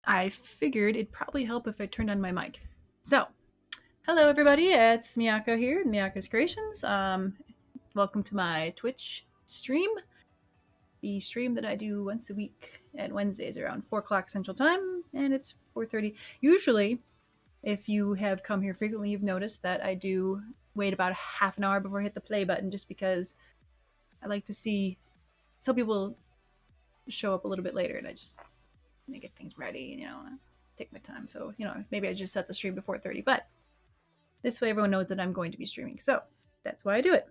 I figured it'd probably help if I turned on my mic. So, hello everybody, it's Miyako here, Miyako's Creations. Welcome to my Twitch stream, the stream that I do once a week at Wednesdays around 4 o'clock Central Time, and it's 4:30. Usually, if you have come here frequently, you've noticed that I do wait about half an hour before I hit the play button, just because I like to see some people show up a little bit later, and I just get things ready, take my time. So, maybe I just set the stream before 30, but this way everyone knows that I'm going to be streaming. So that's why I do it.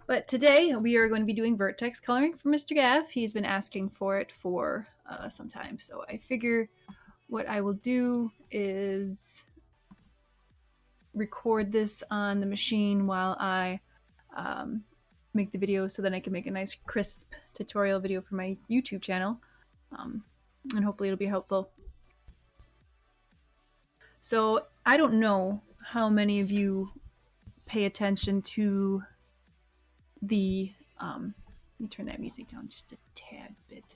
But today we are going to be doing vertex coloring for Mr. Gav. He's been asking for it for some time. So I figure what I will do is record this on the machine while I make the video, so that I can make a nice crisp tutorial video for my YouTube channel, and hopefully it'll be helpful. So I don't know how many of you pay attention to the let me turn that music down just a tad bit.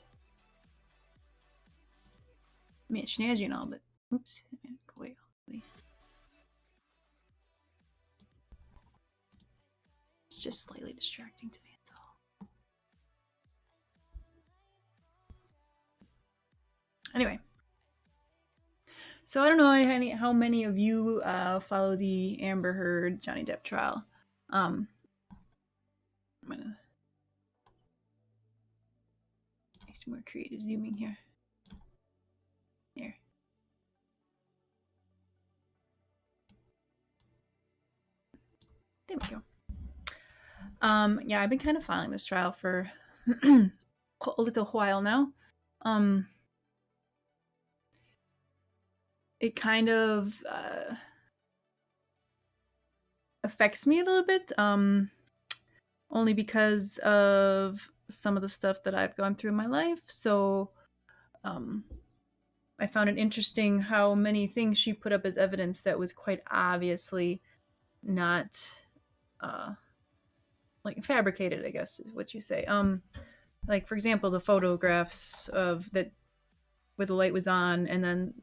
I mean, it's snazzy and all, but oops, go away. It's just slightly distracting to me, that's all. Anyway, so I don't know how many of you follow the Amber Heard Johnny Depp trial. I'm gonna do some more creative zooming here. There. There we go. Yeah, I've been kind of following this trial for a little while now. It kind of affects me a little bit, only because of some of the stuff that I've gone through in my life. So I found it interesting how many things she put up as evidence that was quite obviously not like fabricated, I guess is what you say. Like, for example, the photographs of that where the light was on and then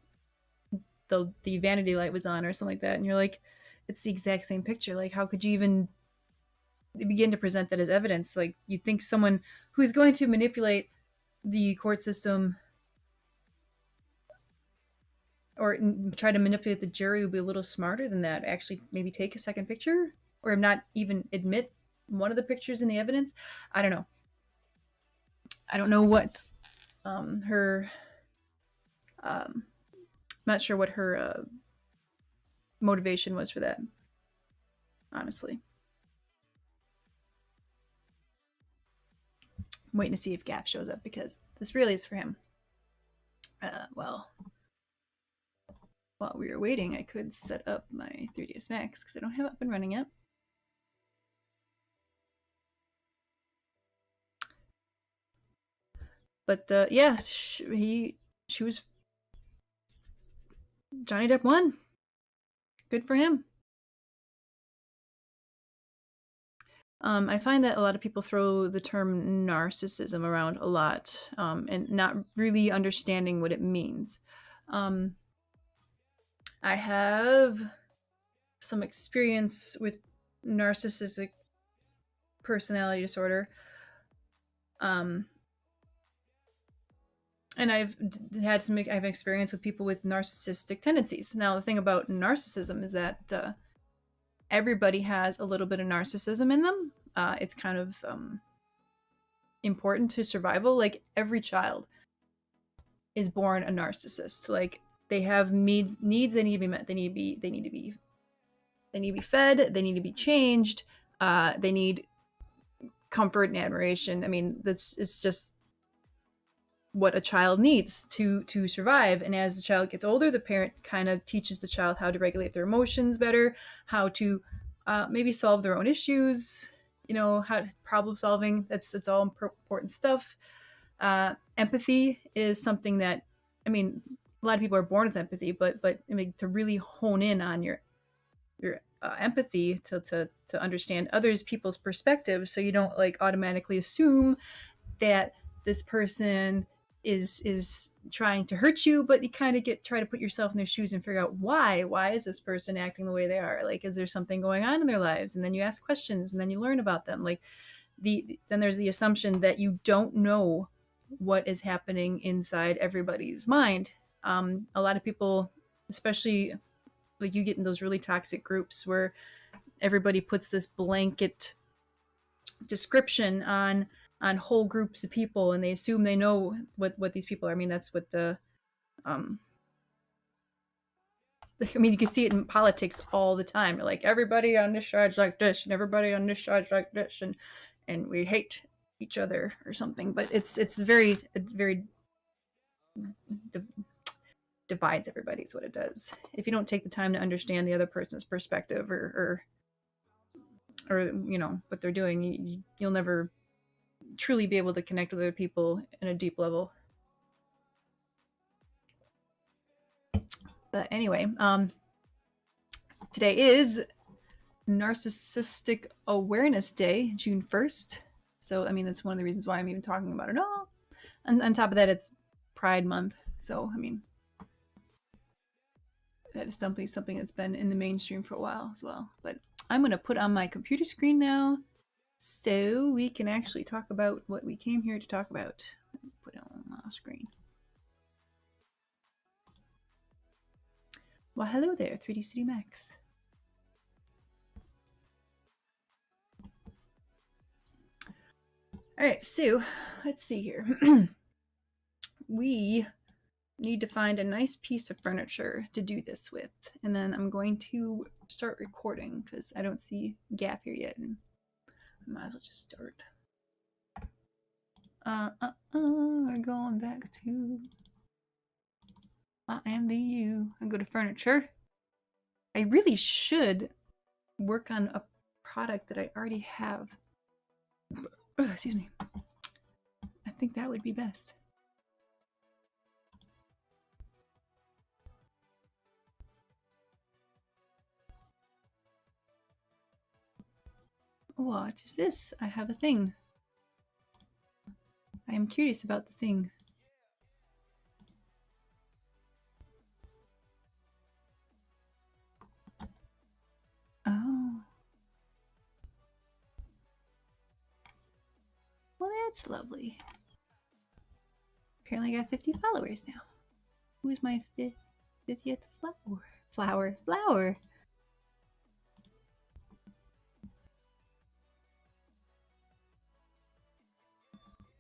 the vanity light was on or something like that, and you're like, it's the exact same picture. Like, how could you even begin to present that as evidence? Like, you'd think someone who's going to manipulate the court system or try to manipulate the jury would be a little smarter than that. Actually, maybe take a second picture, or not even admit one of the pictures in the evidence. I don't know. I don't know what her not sure what her motivation was for that, honestly. I'm waiting to see if Gav shows up, because this really is for him. Well, while we were waiting, I could set up my 3ds Max, because I don't have it up and running yet. But yeah, she was, Johnny Depp won. Good for him. I find that a lot of people throw the term narcissism around a lot, and not really understanding what it means. I have some experience with narcissistic personality disorder. And I've had experience with people with narcissistic tendencies. Now, the thing about narcissism is that everybody has a little bit of narcissism in them. It's kind of important to survival. Like, every child is born a narcissist. Like, they have needs that need to be met. They need to be fed. They need to be changed. They need comfort and admiration. I mean, it's just what a child needs to survive. And as the child gets older, the parent kind of teaches the child how to regulate their emotions better, how to maybe solve their own issues, how to problem solving. That's all important stuff. Empathy is something that, I mean, a lot of people are born with empathy, but I mean, to really hone in on your empathy to understand others people's perspectives, so you don't like automatically assume that this person is trying to hurt you, but you kind of try to put yourself in their shoes and figure out why is this person acting the way they are? Like, is there something going on in their lives? And then you ask questions and then you learn about them. Like then there's the assumption that you don't know what is happening inside everybody's mind. A lot of people, especially like you get in those really toxic groups where everybody puts this blanket description on whole groups of people, and they assume they know what these people are. I mean, that's what the I mean, you can see it in politics all the time. You're like, everybody on this side's like this, and everybody on this side's like this, and we hate each other or something. But it's very divides everybody. Is what it does. If you don't take the time to understand the other person's perspective or you know what they're doing, you'll never truly be able to connect with other people in a deep level. But anyway, today is Narcissistic Awareness Day, June 1st. So, I mean, that's one of the reasons why I'm even talking about it all. And on top of that, it's Pride Month. So, I mean, that is something that's been in the mainstream for a while as well. But I'm going to put on my computer screen now so we can actually talk about what we came here to talk about. Put it on my screen. Well, hello there, 3D Studio Max. All right, so let's see here. We need to find a nice piece of furniture to do this with, and then I'm going to start recording because I don't see a gap here yet. And I might as well just start. We're going back to IMVU and go to furniture. I really should work on a product that I already have. Excuse me. I think that would be best. What is this? I have a thing. I am curious about the thing. Oh. Well, that's lovely. Apparently I got 50 followers now. Who's my 50th flower? Flower.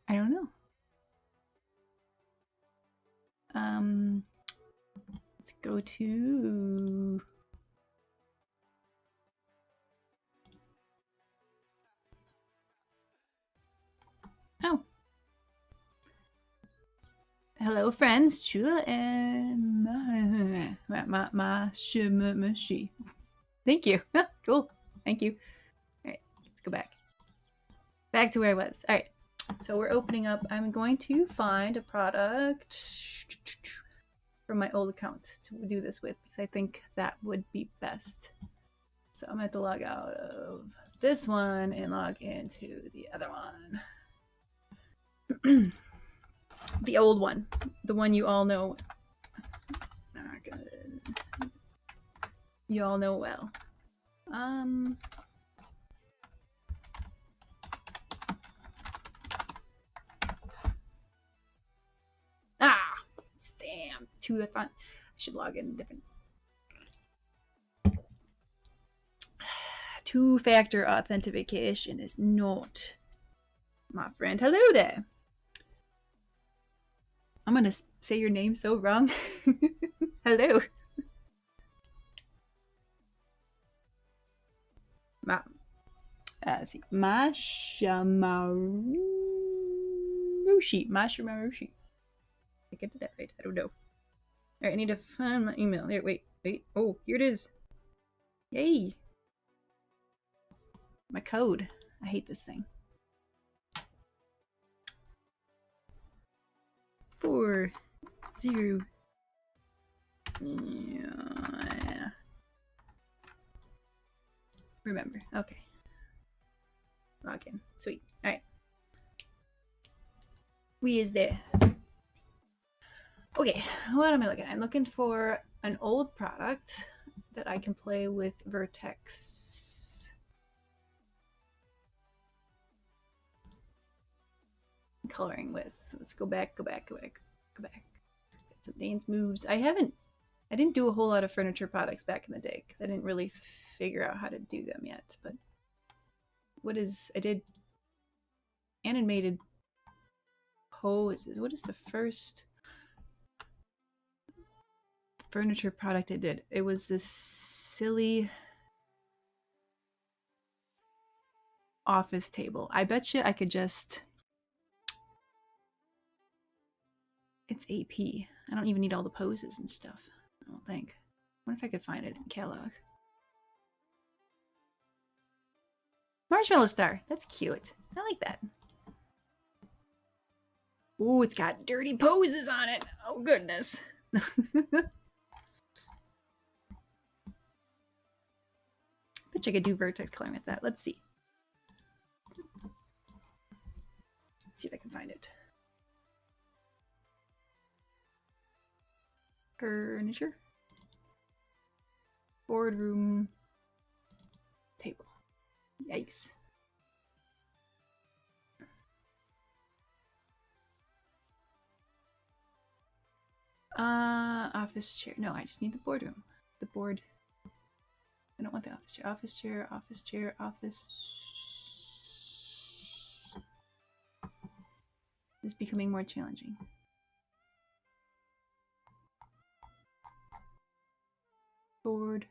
I don't know. Let's go to... Oh. Hello, friends. Chula and Mashi. Thank you. Cool. Thank you. All right, let's go back. Back to where I was. All right. So we're opening up. I'm going to find a product from my old account to do this with because I think that would be best. So I'm going to have to log out of this one and log into the other one. The old one. The one you all know. You all know well. Damn, to the front. I should log in different. Two-factor authentication is not my friend. Hello there. I'm gonna say your name so wrong. Hello. Let's see. Mashamarushi. I get that right. I don't know. All right, I need to find my email. Here, wait. Oh, here it is. Yay. My code. I hate this thing. 40. Yeah. Remember. Okay. Log in. Sweet. All right. We is there. Okay, what am I looking at? I'm looking for an old product that I can play with Vertex. Coloring with. Let's go back. Some dance moves. I didn't do a whole lot of furniture products back in the day. I didn't really figure out how to do them yet. But I did animated poses. What is the first furniture product I did? It was this silly office table. I bet you I could just... It's AP. I don't even need all the poses and stuff. I don't think. I wonder if I could find it in catalog. Marshmallow star. That's cute. I like that. Ooh, it's got dirty poses on it. Oh, goodness. Bet you I could do Vertex coloring with that. Let's see. Let's see if I can find it. Furniture. Boardroom. Table. Yikes. Office chair. No, I just need the boardroom. The board. I don't want the office chair. Office chair, office chair, office. This is becoming more challenging. Board.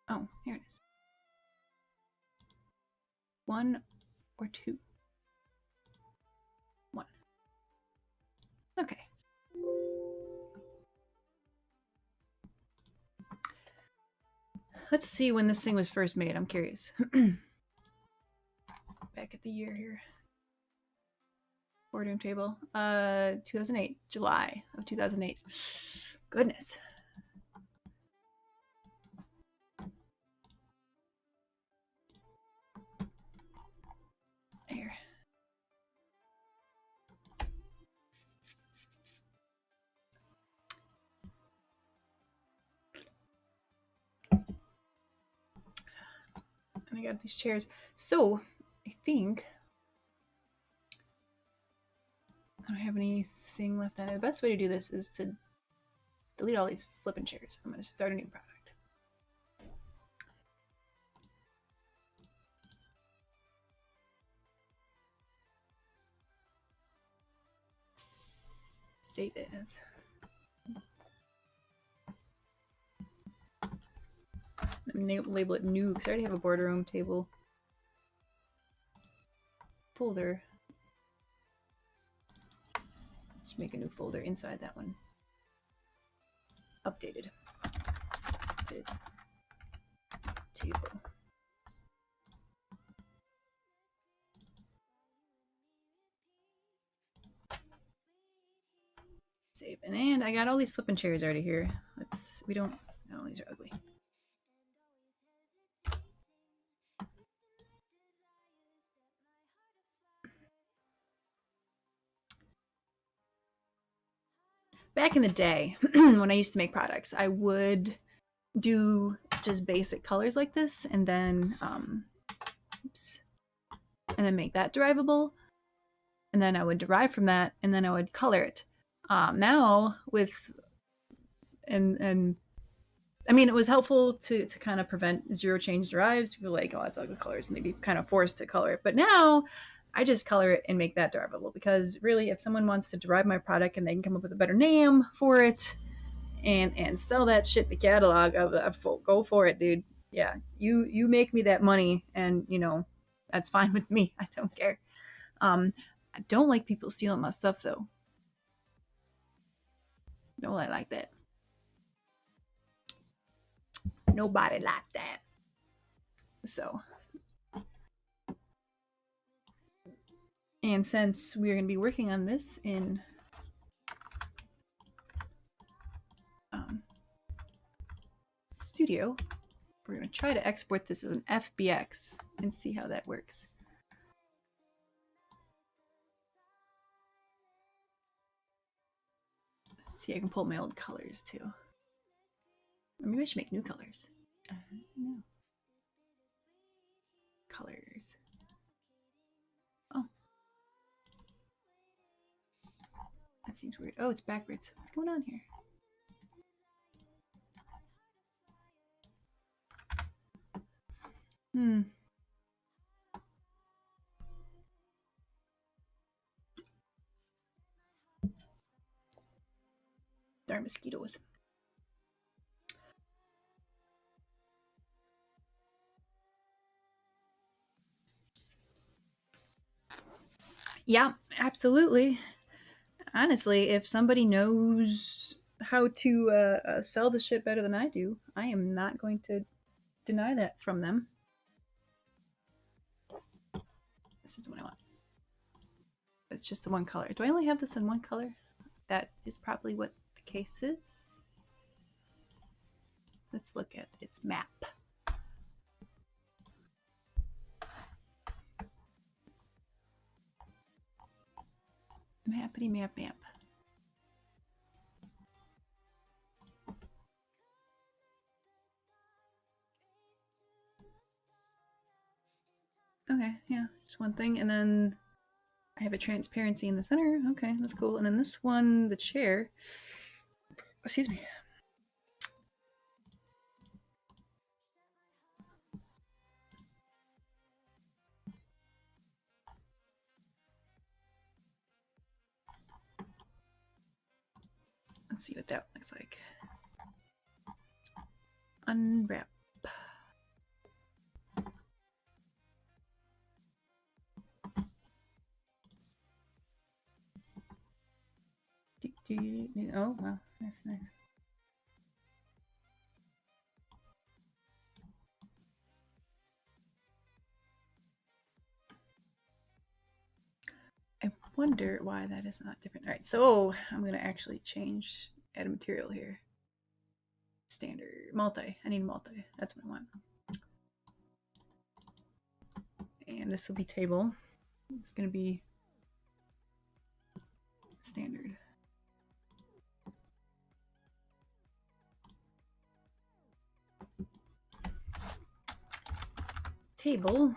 Oh, here it is. 1 or 2? 1. Okay. Let's see when this thing was first made. I'm curious. Back at the year here. Boardroom table. 2008. July of 2008. Goodness. There. And I got these chairs. So, I think I don't have anything left on it. The best way to do this is to delete all these flipping chairs. I'm going to start a new product. Save it as. I'm going to label it new because I already have a boardroom table folder. Just make a new folder inside that one. Updated. Table. Save. And I got all these flipping chairs already here. We don't, no, these are ugly. Back in the day, when I used to make products, I would do just basic colors like this and then, and then make that derivable. And then I would derive from that and then I would color it. Now with, and I mean, it was helpful to kind of prevent zero change derives. People were like, oh, it's ugly colors, and they'd be kind of forced to color it. But now I just color it and make that derivable because really, if someone wants to derive my product and they can come up with a better name for it and sell that shit in the catalog, go for it, dude. Yeah, you make me that money, and you know that's fine with me. I don't care. I don't like people stealing my stuff though. Don't like that. Nobody like that. So, and since we're going to be working on this in Studio, we're going to try to export this as an FBX and see how that works. See, I can pull my old colors too. Or maybe I should make new colors. No. Colors. Oh. That seems weird. Oh, it's backwards. What's going on here? Darn mosquitoes. Yeah, absolutely. Honestly, if somebody knows how to sell the shit better than I do, I am not going to deny that from them. This is the one I want. It's just the one color. Do I only have this in one color? That is probably what the case is. Let's look at its map. Mappity map map. Okay, yeah, just one thing. And then I have a transparency in the center. Okay, that's cool. And then this one, the chair. Excuse me. Let's see what that looks like. Unwrap. Oh, wow, that's nice. I wonder why that is not different. All right, so I'm going to actually add a material here. Standard, multi. I need multi. That's what I want. And this will be table. It's going to be standard. Table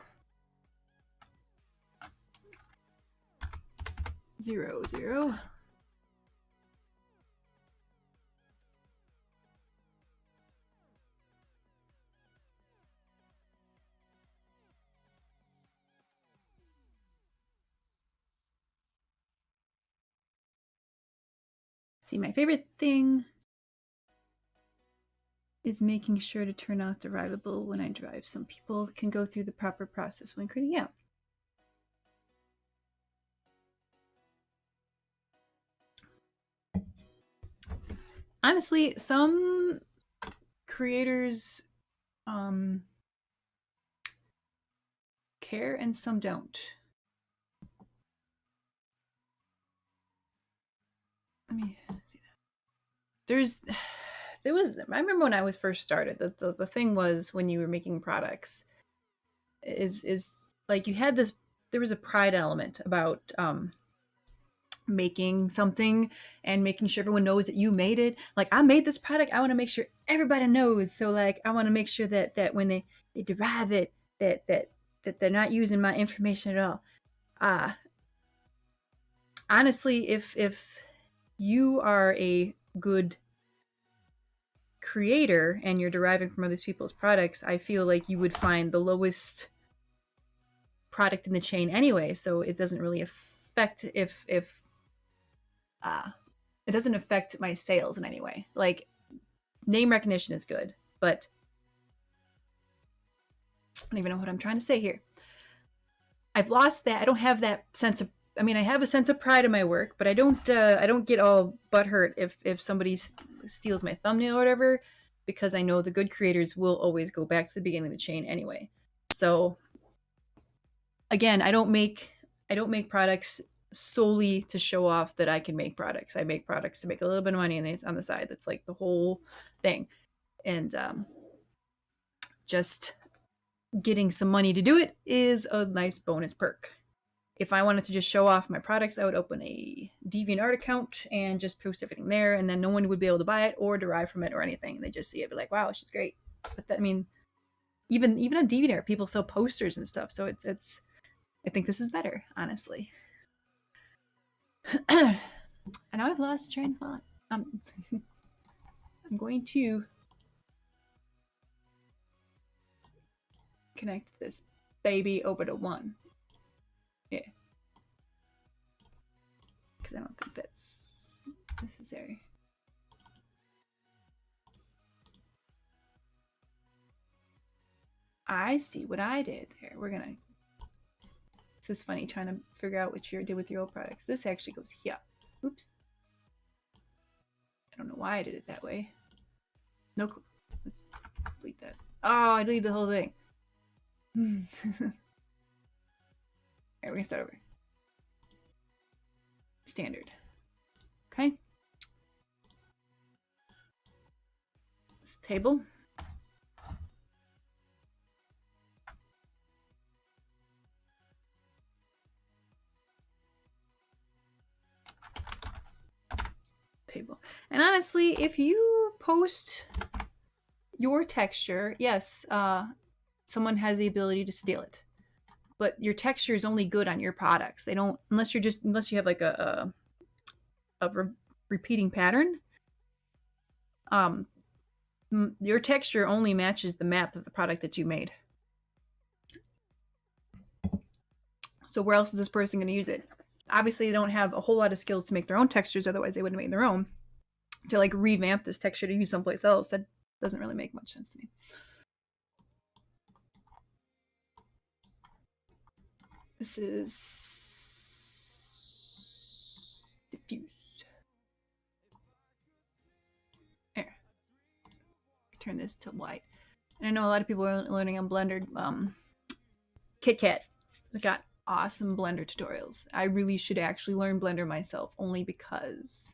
0, 0. See, my favorite thing is making sure to turn out derivable when I drive. Some people can go through the proper process when creating out. Honestly, some creators care and some don't. Let me see that. I remember when I was first started, the thing was when you were making products is like you had this, there was a pride element about making something and making sure everyone knows that you made it. Like, I made this product, I want to make sure everybody knows. So like I want to make sure that when they derive it, that they're not using my information at all. Honestly, if you are a good creator and you're deriving from other people's products, I feel like you would find the lowest product in the chain anyway. So it doesn't really affect if it doesn't affect my sales in any way. Like, name recognition is good, but I don't even know what I'm trying to say here. I've lost that. I don't have that sense of, I mean, I have a sense of pride in my work, but I don't get all butthurt if somebody steals my thumbnail or whatever, because I know the good creators will always go back to the beginning of the chain anyway. So again, I don't make products solely to show off that I can make products. I make products to make a little bit of money on the side. That's like the whole thing. And just getting some money to do it is a nice bonus perk. if I wanted to just show off my products, I would open a DeviantArt account and just post everything there, and then no one would be able to buy it or derive from it or anything. They just see it, be like, "Wow, she's great." But that, I mean, even on DeviantArt, people sell posters and stuff, so it's. I think this is better, honestly. And now I've lost train of thought. I'm going to connect this baby over to 1. Yeah. Because I don't think that's necessary. I see what I did there. We're gonna. This is funny trying to figure out what you did with your old products. This actually goes here. Oops. I don't know why I did it that way. No clue. Let's delete that. Oh, I deleted the whole thing. Alright, we're gonna start over. Standard. Okay. This table. Table. And honestly, if you post your texture, yes, someone has the ability to steal it. But your texture is only good on your products. They don't, unless you have like a repeating pattern. Your texture only matches the map of the product that you made. So where else is this person going to use it? Obviously, they don't have a whole lot of skills to make their own textures, otherwise they wouldn't have made their own. To like revamp this texture to use someplace else, that doesn't really make much sense to me. This is diffuse. There. Turn this to white. And I know a lot of people are learning on Blender. KitKat has got awesome Blender tutorials. I really should actually learn Blender myself, only because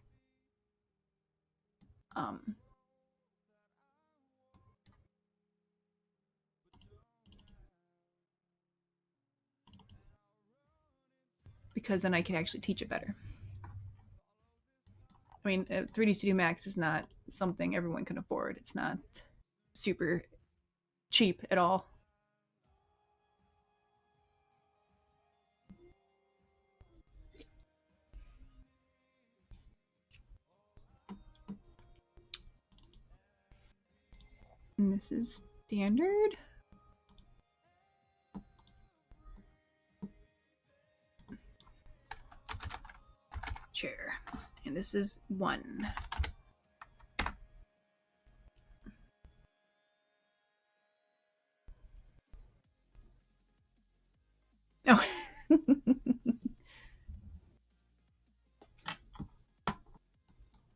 then I can actually teach it better. I mean, 3D Studio Max is not something everyone can afford. It's not super cheap at all. And this is standard. Chair. And this is 1. Oh.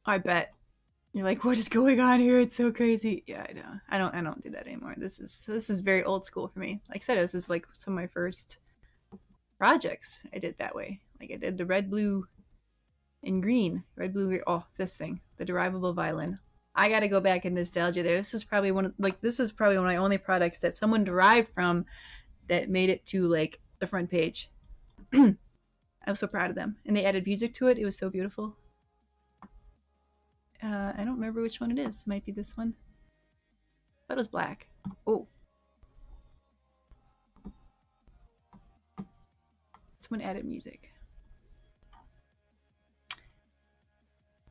I bet. You're like, what is going on here? It's so crazy. Yeah, I know. I don't do that anymore. This is very old school for me. Like I said, this is like some of my first projects I did that way. Like I did the red, blue, and green. Red, blue, green. Oh, this thing. The derivable violin. I gotta go back in nostalgia there. This is probably one of my only products that someone derived from that made it to like the front page. I was so proud of them. And they added music to it. It was so beautiful. I don't remember which one it is. It might be this one. I thought it was black. Oh. This one added music.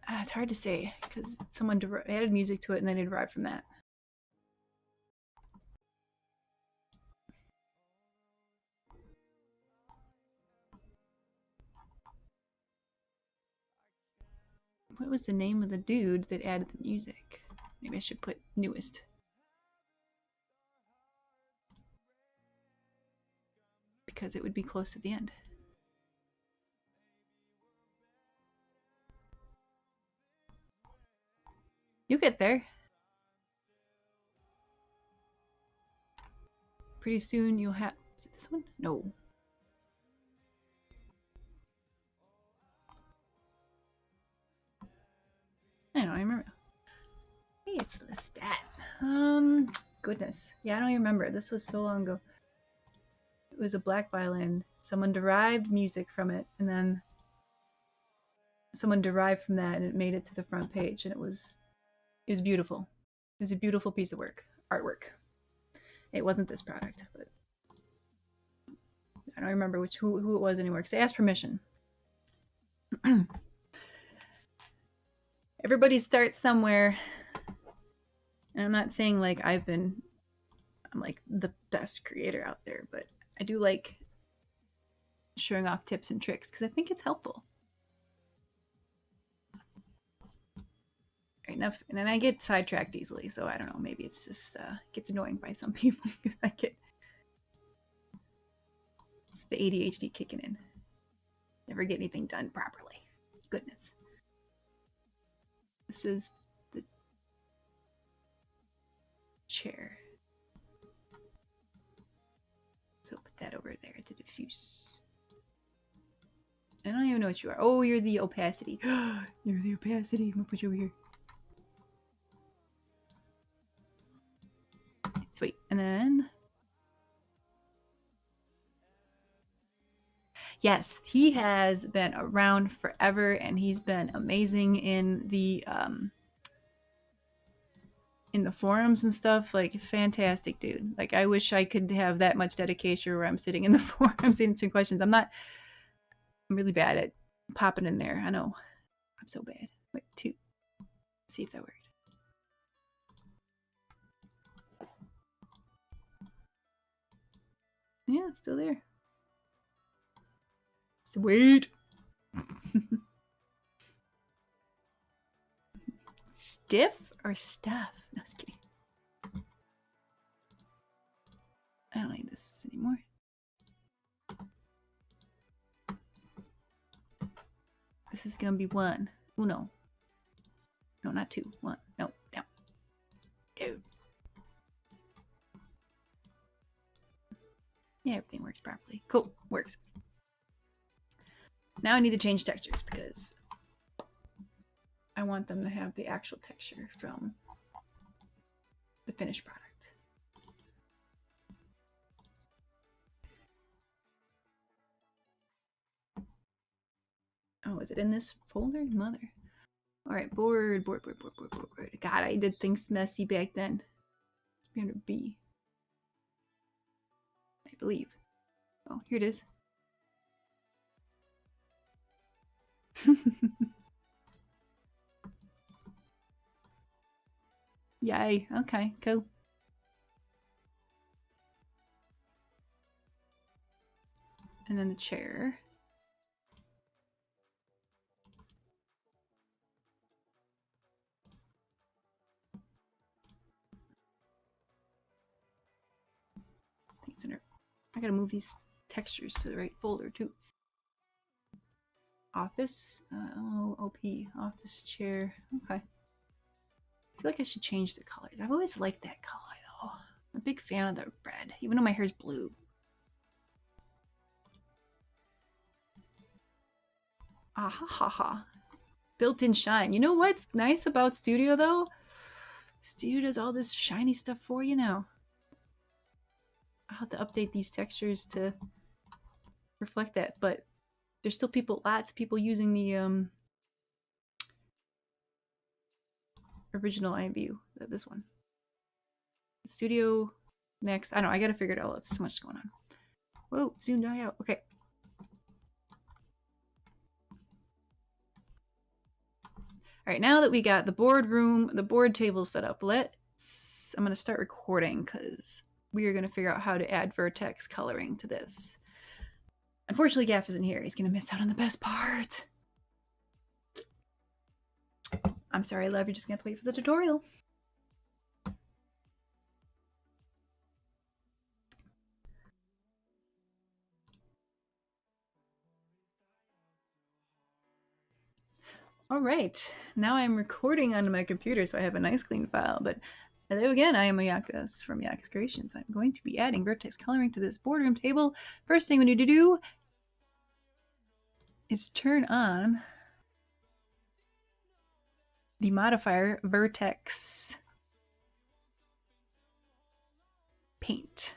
It's hard to say because someone added music to it and then it derived from that. What was the name of the dude that added the music? Maybe I should put newest. Because it would be close to the end. You get there. Pretty soon you'll have... Is it this one? No. I don't remember. Hey, it's the stat. Goodness. Yeah, I don't even remember. This was so long ago. It was a black violin. Someone derived music from it, and then someone derived from that, and it made it to the front page, and it was beautiful. It was a beautiful piece of artwork. It wasn't this product, but I don't remember who it was anymore because I asked permission. Everybody starts somewhere, and I'm not saying like I'm like the best creator out there, but I do like showing off tips and tricks because I think it's helpful. Right, enough, and then I get sidetracked easily, so I don't know. Maybe it's just gets annoying by some people. It's the ADHD kicking in. Never get anything done properly. Goodness. This is the chair. So put that over there to diffuse. I don't even know what you are. Oh, you're the opacity. You're the opacity. I'm gonna put you over here. Sweet. And then yes, he has been around forever, and he's been amazing in the forums and stuff. Like, fantastic dude. Like, I wish I could have that much dedication where I'm sitting in the forums answering questions. I'm really bad at popping in there. I know. I'm so bad. Wait, 2. Let's see if that worked. Yeah, it's still there. Sweet. Stiff or stuff? No, I was kidding. I don't need this anymore. This is gonna be 1. Uno. No, not 2. 1. No, down. No. Yeah, everything works properly. Cool, works. Now I need to change textures because I want them to have the actual texture from the finished product. Oh, is it in this folder? Mother. All right, board. God, I did things messy back then. It's be under B, I believe. Oh, here it is. Yay. Okay, cool. And then the chair. I gotta move these textures to the right folder too. Office, OP, office chair. Okay. I feel like I should change the colors. I've always liked that color though. I'm a big fan of the red, even though my hair's blue. Ah ha ha ha. Built-in shine. You know what's nice about Studio though? Studio does all this shiny stuff for you now. I'll have to update these textures to reflect that, but there's still lots of people using the original IMVU, this one. Studio next. I don't know, I gotta figure it out. It's too much going on. Whoa, zoomed out. Okay. All right, now that we got the board table set up, I'm gonna start recording because we are gonna figure out how to add vertex coloring to this. Unfortunately, Gaff isn't here. He's gonna miss out on the best part. I'm sorry, love. You're just gonna have to wait for the tutorial. All right, now I'm recording on my computer, so I have a nice clean file. But hello again, I am Yakas from Yakas Creations. I'm going to be adding vertex coloring to this boardroom table. First thing we need to do is turn on the modifier Vertex Paint.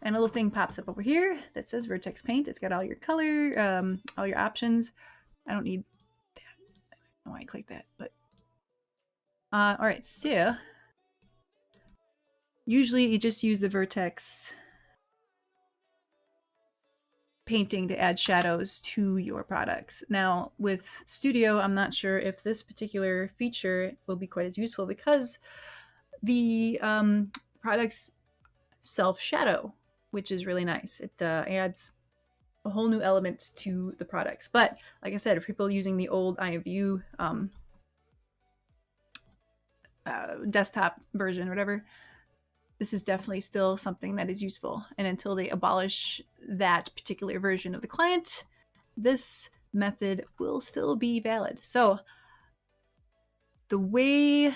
And a little thing pops up over here that says Vertex Paint. It's got all your color, all your options. I don't need that. I don't know why I click that, but all right. So usually you just use the Vertex painting to add shadows to your products. Now with Studio, I'm not sure if this particular feature will be quite as useful because the products self-shadow, which is really nice. It adds a whole new element to the products. But like I said, if people using the old IMVU desktop version or whatever, this is definitely still something that is useful. And until they abolish that particular version of the client, this method will still be valid. So the way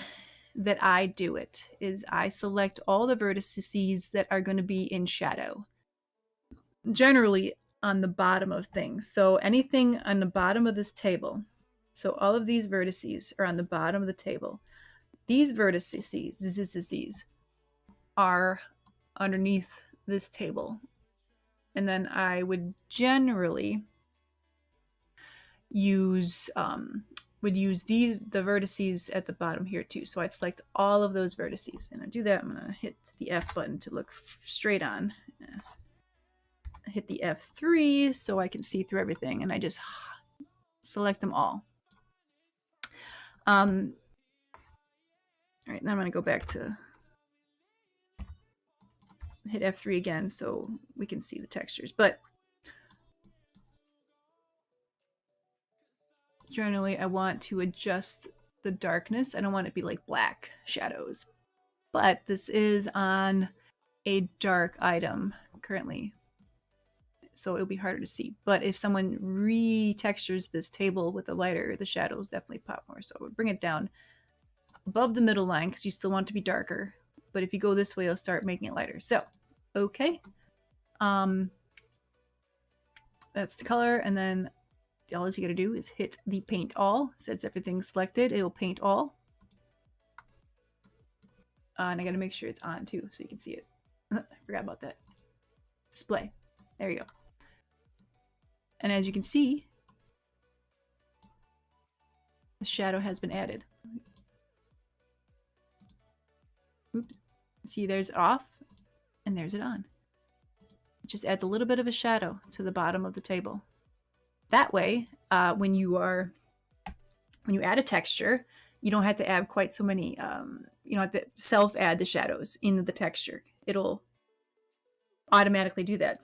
that I do it is I select all the vertices that are going to be in shadow, generally on the bottom of things. So anything on the bottom of this table, so all of these vertices are on the bottom of the table. These vertices are underneath this table. And then I would generally use the vertices at the bottom here too. So I'd select all of those vertices. And I do that, I'm gonna hit the F button to look straight on. Hit the F3 so I can see through everything, and I just select them all. All right, now I'm gonna go back to hit F3 again so we can see the textures. But generally I want to adjust the darkness. I don't want it to be like black shadows, but this is on a dark item currently, so it'll be harder to see. But if someone retextures this table with a lighter, the shadows definitely pop more. So I would bring it down above the middle line because you still want it to be darker. But if you go this way, it'll start making it lighter. So, okay. That's the color. And then all you gotta do is hit the paint all. Since everything's selected, it will paint all. And I gotta make sure it's on too so you can see it. I forgot about that. Display. There you go. And as you can see, the shadow has been added. Oops. See, there's it off and there's it on. It just adds a little bit of a shadow to the bottom of the table. That way, when you add a texture, you don't have to add quite so many, you don't have to self-add the shadows into the texture. It'll automatically do that.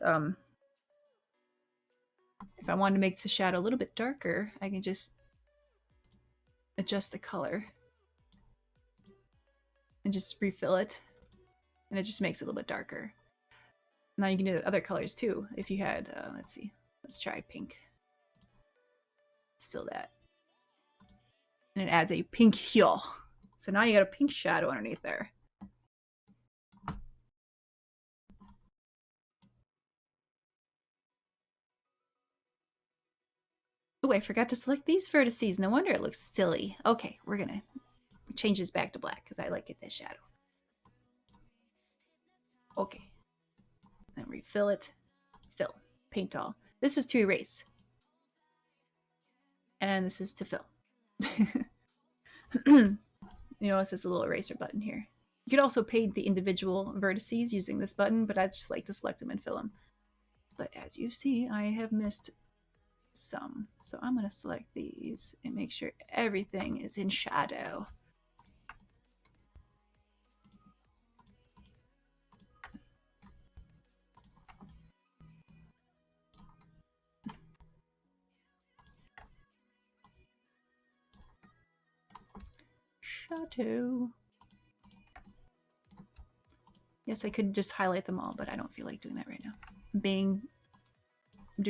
If I want to make the shadow a little bit darker, I can just adjust the color and just refill it, and it just makes it a little bit darker. Now you can do other colors too. If you had, let's see, let's try pink. Let's fill that. And it adds a pink hue. So now you got a pink shadow underneath there. Oh, I forgot to select these vertices. No wonder it looks silly. Okay, we're gonna change this back to black because I like it this shadow. Okay. Then refill it. Fill. Paint all. This is to erase. And this is to fill. You know, it's just a little eraser button here. You could also paint the individual vertices using this button, but I just like to select them and fill them. But as you see, I have missed some. So I'm going to select these and make sure everything is in shadow. Shadow. Yes, I could just highlight them all, but I don't feel like doing that right now. I'm doing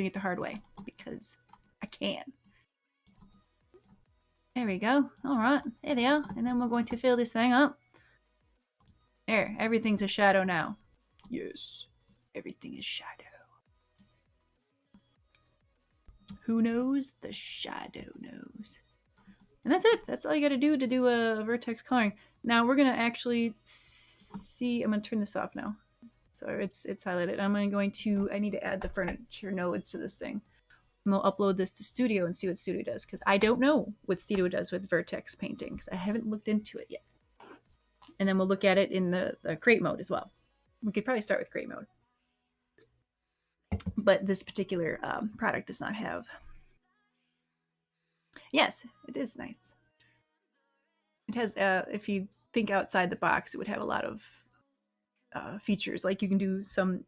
it the hard way because I can. There we go. All right, there they are. And then we're going to fill this thing up. There, everything's a shadow now. Yes, everything is shadow. Who knows? The shadow knows. And that's it. That's all you got to do a vertex coloring. Now we're going to actually see. I'm going to turn this off now So it's highlighted. I need to add the furniture nodes to this thing. And we'll upload this to Studio and see what Studio does, because I don't know what Studio does with Vertex painting, because I haven't looked into it yet. And then we'll look at it in the create mode as well. We could probably start with create mode. But this particular product does not have. Yes, it is nice. It has, if you think outside the box, it would have a lot of features. Like you can do some,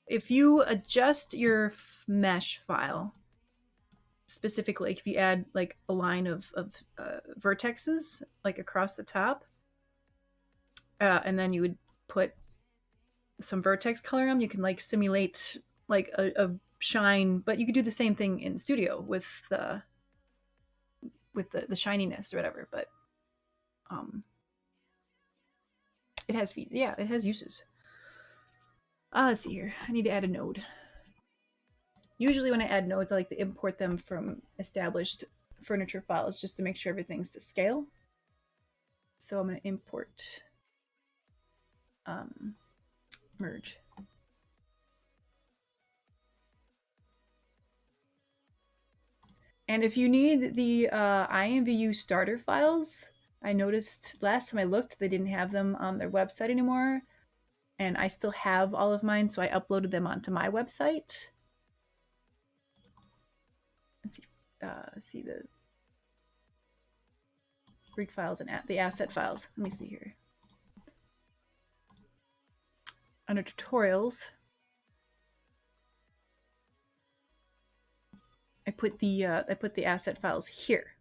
if you adjust your mesh file, specifically, if you add like a line of vertexes like across the top, and then you would put some vertex color on them, you can like simulate like a shine, but you could do the same thing in Studio with the shininess or whatever. But it has it has uses. Let's see here. I need to add a node. Usually when I add nodes, I like to import them from established furniture files just to make sure everything's to scale. So I'm going to import merge. And if you need the IMVU starter files, I noticed last time I looked, they didn't have them on their website anymore. And I still have all of mine, so I uploaded them onto my website. Let's see the Greek files and the asset files. Let me see here. Under tutorials, I put the asset files here.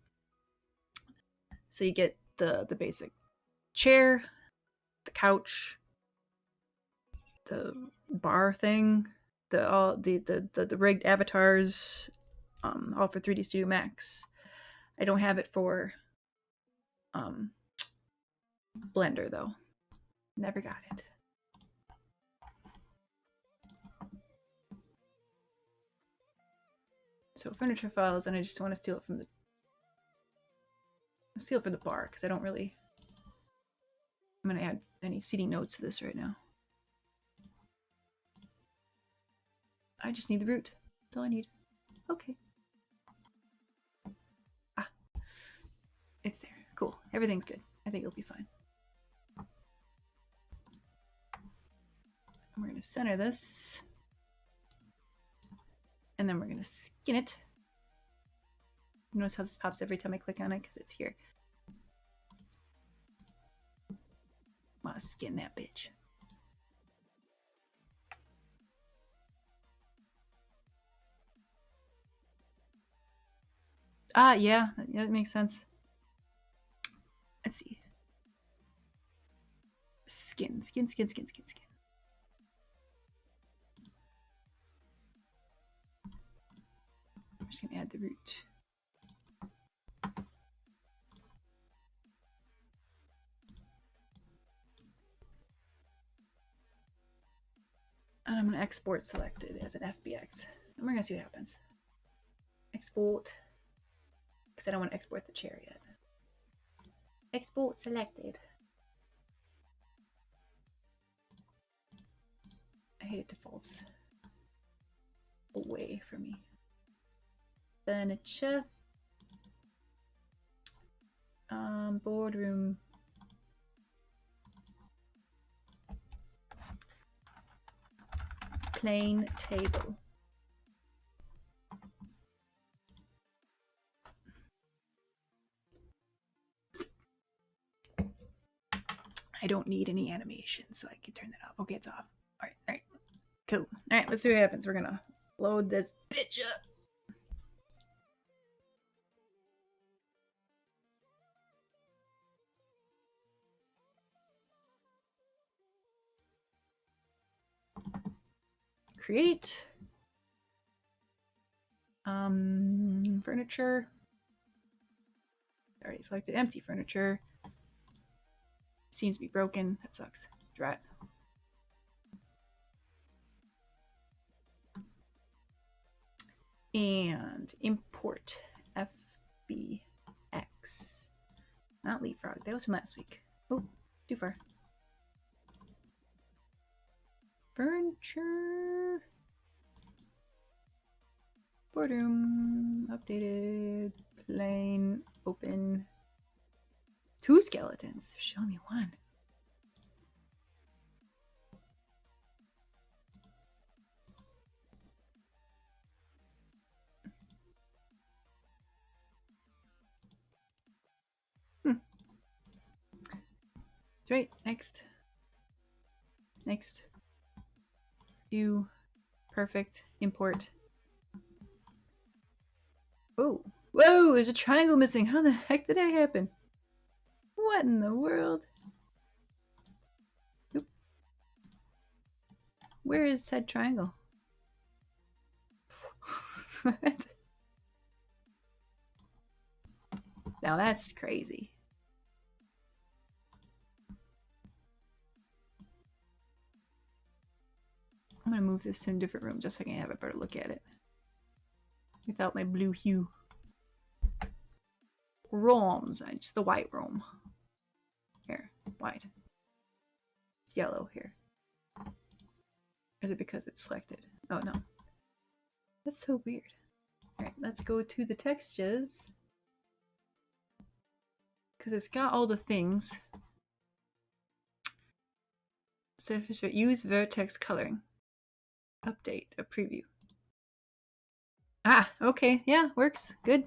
So you get the basic chair, the couch, the bar thing, the rigged avatars, all for 3D Studio Max. I don't have it for Blender though. Never got it. So furniture files, and I just want to steal it from the bar, because I don't really. I'm gonna add any seating notes to this right now. I just need the root. That's all I need. Okay. It's there. Cool. Everything's good. I think it'll be fine. And we're going to center this. And then we're going to skin it. Notice how this pops every time I click on it, because it's here. I'm gonna skin that bitch. Yeah, that makes sense. Let's see. Skin. I'm just gonna add the root. And I'm gonna export selected as an FBX. And we're gonna see what happens. Export. Because I don't want to export the chair yet. Export selected. I hate it defaults away from me. Furniture. Boardroom. Plain table. I don't need any animation, so I can turn that off. Okay, it's off. All right, cool. All right, let's see what happens. We're gonna load this bitch up. Create. Furniture. Already selected empty furniture. Seems to be broken. That sucks. Draw it. And import FBX. Not leapfrog. That was from last week. Oh, too far. Furniture. Boardroom. Updated. Plain. Open. 2 skeletons. Show me one. That's right. Next. Next. View. Perfect. Import. Whoa. Whoa, there's a triangle missing. How the heck did that happen? What in the world? Oop. Where is said triangle? What? Now that's crazy. I'm gonna move this to a different room just so I can have a better look at it. Without my blue hue. Rooms. Just the white room. Here. White. It's yellow here. Or is it because it's selected? Oh no. That's so weird. Alright, let's go to the textures. Because it's got all the things. Surface, use vertex coloring. Update a preview. Ah, okay, yeah, works. Good.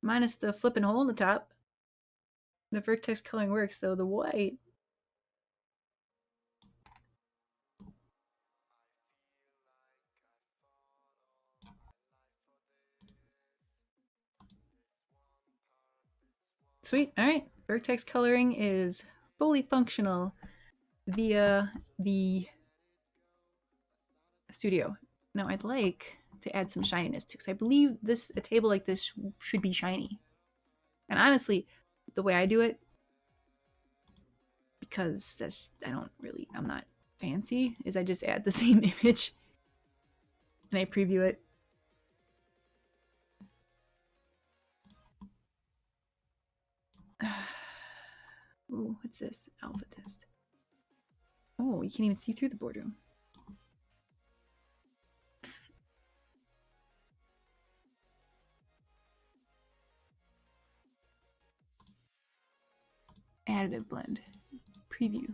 Minus the flipping hole in the top. The vertex coloring works though. The white. Sweet. Alright. Vertex coloring is fully functional via the studio. Now I'd like to add some shininess too, because I believe a table like this should be shiny. And honestly, the way I do it, because I'm not fancy, is I just add the same image and I preview it. Ooh, what's this? Alpha test. Oh, you can't even see through the boardroom. Additive blend. Preview.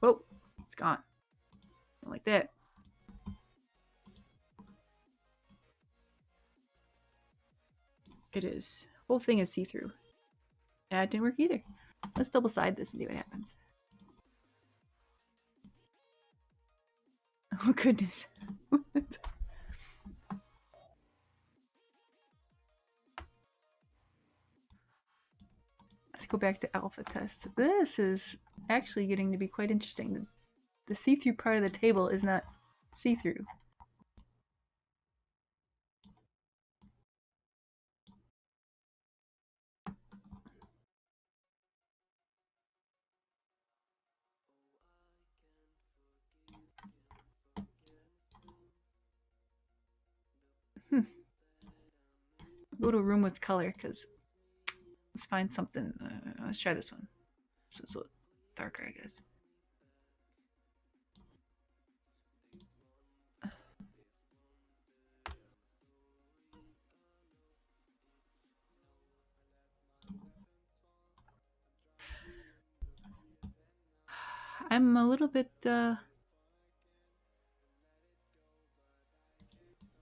Whoa, it's gone. Like that. It is. Whole thing is see-through. It didn't work either. Let's double side this and see what happens. Oh goodness. Let's go back to alpha test. This is actually getting to be quite interesting. The see-through part of the table is not see-through. Go to a room with color, because let's find something. Let's try this one. This was a little darker, I guess. I'm a little bit,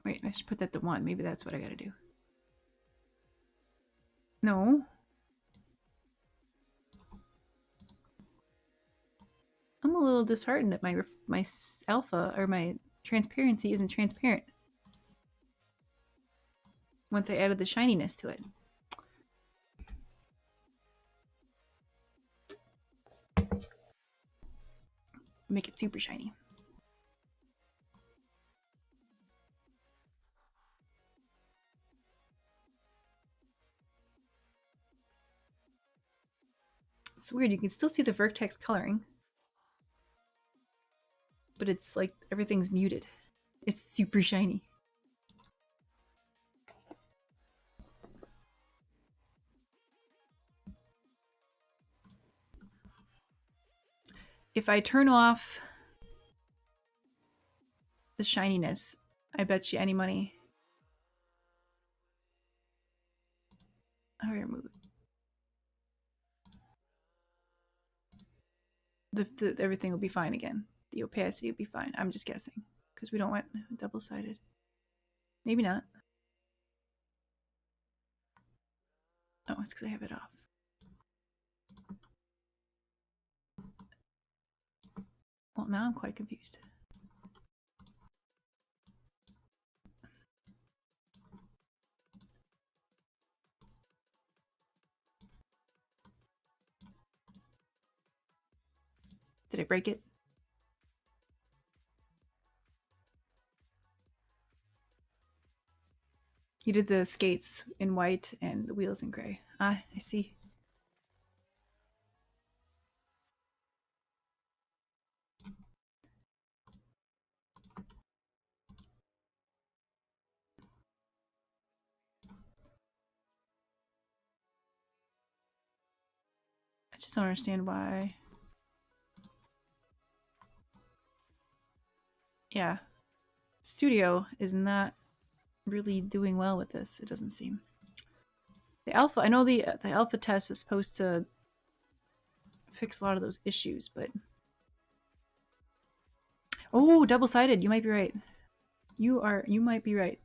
wait, I should put that to 1. Maybe that's what I gotta do. No. I'm a little disheartened that my alpha, or my transparency, isn't transparent. Once I added the shininess to it. Make it super shiny. It's weird, you can still see the vertex coloring, but it's like everything's muted. It's super shiny. If I turn off The shininess. I bet you any money. I'll remove it. Everything will be fine again. The opacity will be fine. I'm just guessing because we don't want double-sided. Maybe not. Oh, it's because I have it off. Well, now I'm quite confused. Did I break it? You did the skates in white and the wheels in gray. Ah, I see. I just don't understand why. Yeah. Studio is not really doing well with this, it doesn't seem. The alpha, I know the alpha test is supposed to fix a lot of those issues, but oh, double-sided, you might be right. You might be right.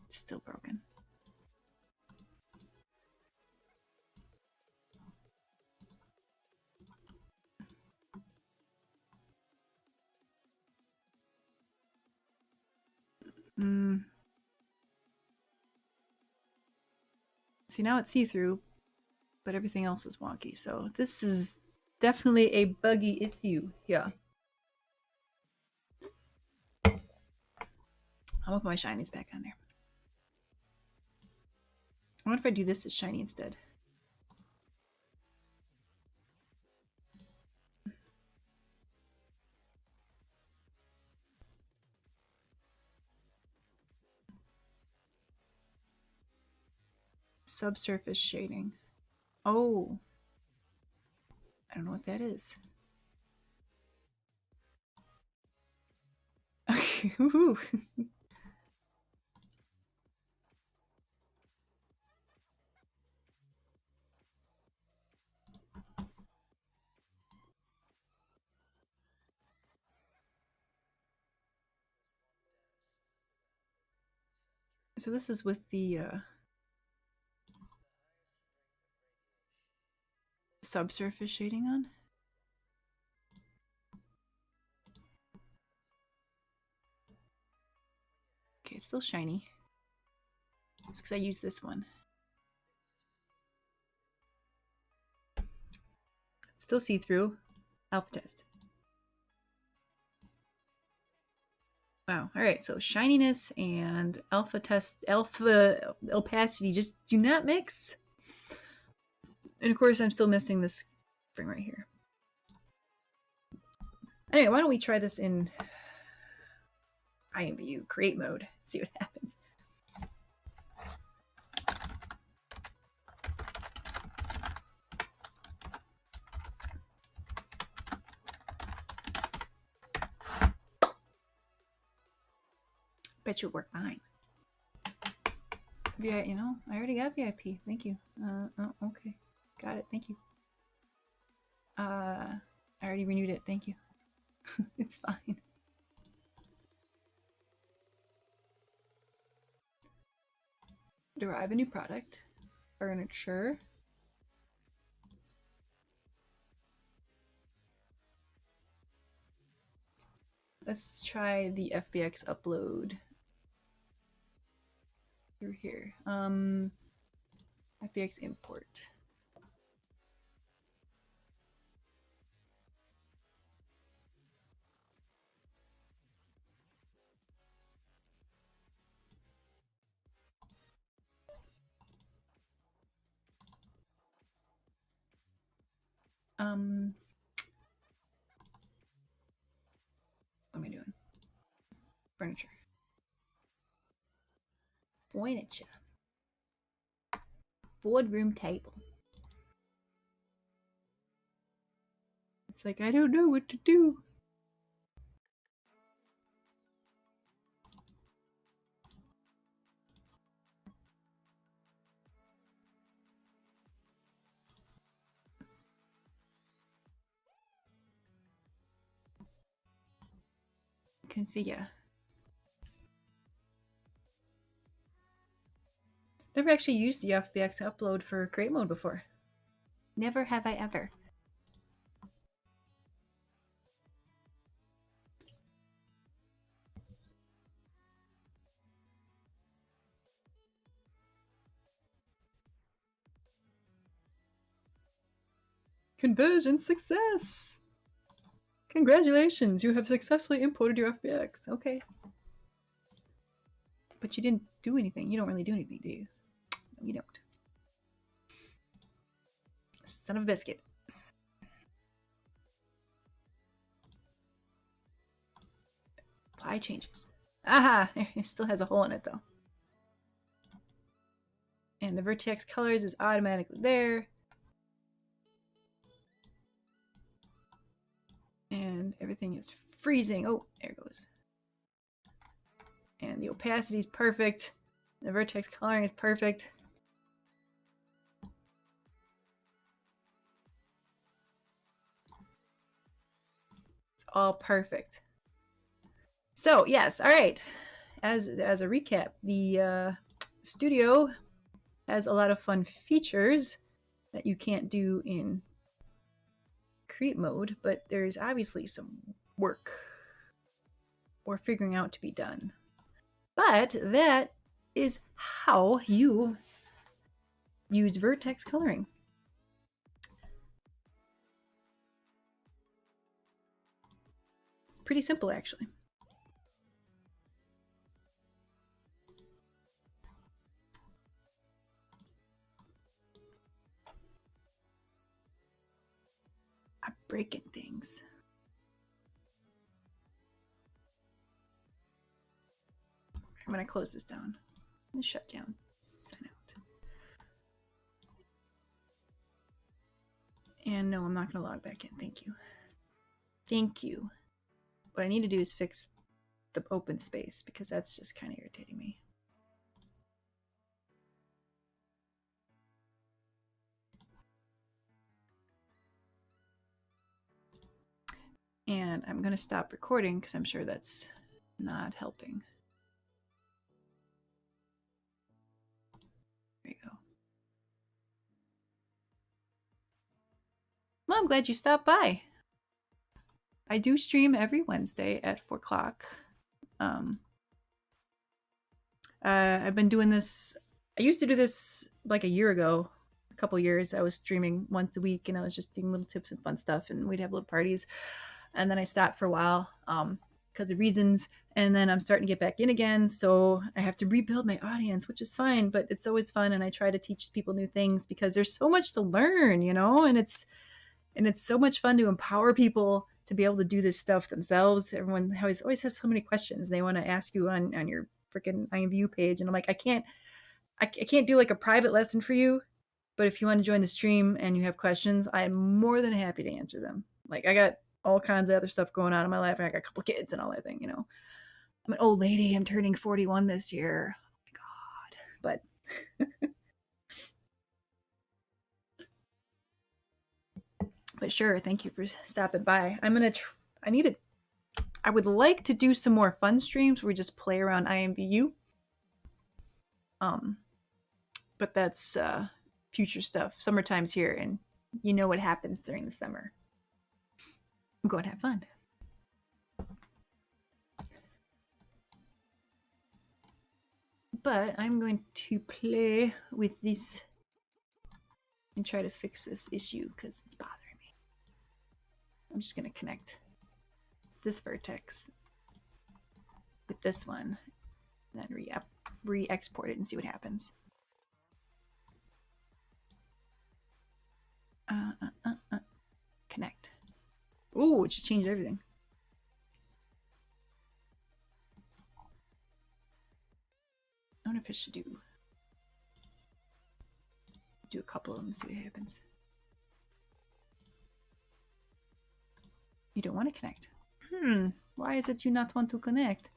It's still broken. See, now it's see-through, but everything else is wonky. So this is definitely a buggy issue. Yeah. I'm gonna put my shinies back on there. I wonder if I do this as shiny instead. Subsurface shading. Oh. I don't know what that is. Okay. Woohoo. So this is with the subsurface shading on. Okay, it's still shiny. It's because I use this one. Still see-through. Alpha test. Wow. All right. So shininess and alpha test, alpha opacity just do not mix. And of course, I'm still missing this spring right here. Anyway, why don't we try this in IMVU create mode? See what happens. Bet you'll work fine. Yeah, you know, I already got VIP. Thank you. Oh, okay. Got it. Thank you. I already renewed it. Thank you. It's fine. Derive a new product. Furniture. Let's try the FBX upload through here. FBX import. What am I doing? Furniture. Furniture. Boardroom table. It's like, I don't know what to do. Configure. Never actually used the FBX upload for create mode before. Never have I ever. Conversion success! Congratulations, you have successfully imported your FBX. Okay. But you didn't do anything. You don't really do anything, do you? No, you don't. Son of a biscuit. Apply changes. Aha! It still has a hole in it, though. And the vertex colors is automatically there. And everything is freezing. Oh, there it goes. And the opacity is perfect. The vertex coloring is perfect. It's all perfect. So yes, all right. As a recap, the studio has a lot of fun features that you can't do in create mode, but there's obviously some work we're figuring out to be done. But that is how you use vertex coloring. It's pretty simple, actually. I'm breaking things. I'm going to close this down. I'm going to shut down. Sign out. And no, I'm not going to log back in. Thank you. Thank you. What I need to do is fix the open space because that's just kind of irritating me. And I'm going to stop recording because I'm sure that's not helping. There you go. Well, I'm glad you stopped by. I do stream every Wednesday at 4 o'clock. I've been doing this. I used to do this like a year ago, a couple years. I was streaming once a week and I was just doing little tips and fun stuff and we'd have little parties. And then I stopped for a while because of reasons. And then I'm starting to get back in again. So I have to rebuild my audience, which is fine, but it's always fun. And I try to teach people new things because there's so much to learn, you know, and it's so much fun to empower people to be able to do this stuff themselves. Everyone always has so many questions they want to ask you on your freaking IMVU page. And I'm like, I can't do like a private lesson for you, but if you want to join the stream and you have questions, I'm more than happy to answer them. Like I got all kinds of other stuff going on in my life. I got a couple kids and all that thing, you know. I'm an old lady. I'm turning 41 this year. Oh my God. But sure, thank you for stopping by. I would like to do some more fun streams where we just play around IMVU. But that's future stuff. Summertime's here and you know what happens during the summer. I'm going to have fun. But I'm going to play with this and try to fix this issue because it's bothering me. I'm just going to connect this vertex with this one and then re-export it and see what happens. Connect. Ooh, it just changed everything. I wonder if it should do a couple of them, see what happens. You don't want to connect. Why is it you not want to connect?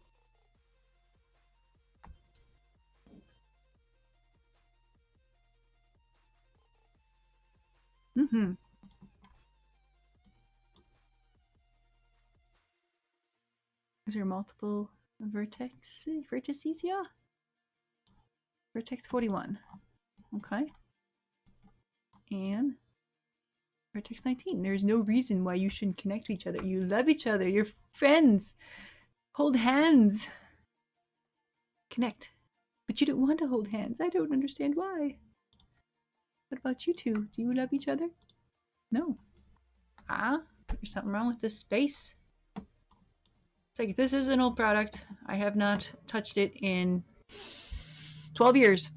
Is there multiple vertices? Yeah. Vertex 41. Okay. And Vertex 19. There's no reason why you shouldn't connect to each other. You love each other. You're friends. Hold hands. Connect. But you don't want to hold hands. I don't understand why. What about you two? Do you love each other? No. Ah, there's something wrong with this space. It's like, this is an old product. I have not touched it in 12 years.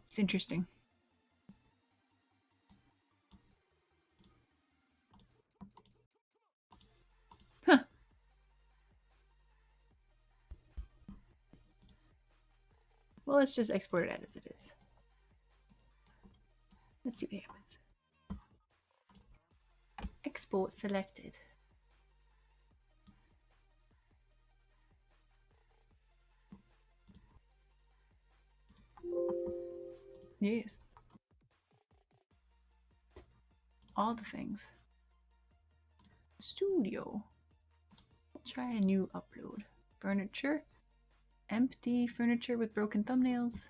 It's interesting. Huh. Well, let's just export it as it is. Let's see what happens. Export selected. Yes. All the things. Studio. We'll try a new upload. Furniture. Empty furniture with broken thumbnails.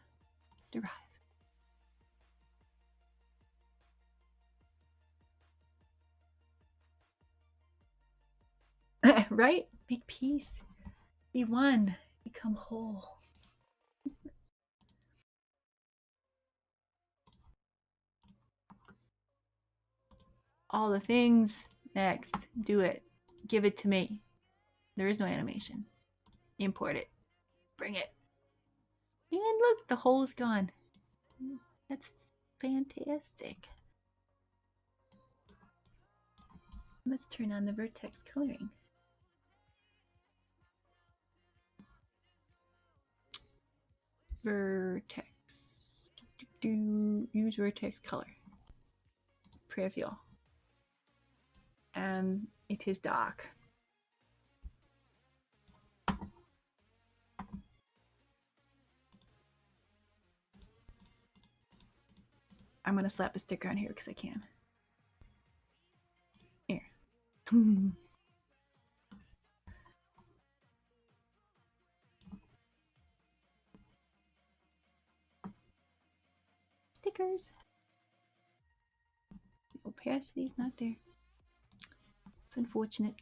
Derive. Right? Make peace. Be one. Become whole. All the things. Next. Do it. Give it to me. There is no animation. Import it. Bring it. And look, the hole is gone. That's fantastic. Let's turn on the vertex coloring. Vertex. Use vertex color. Preview. And it is dark. I'm going to slap a sticker on here because I can. Here. Stickers. The opacity is not there. It's unfortunate.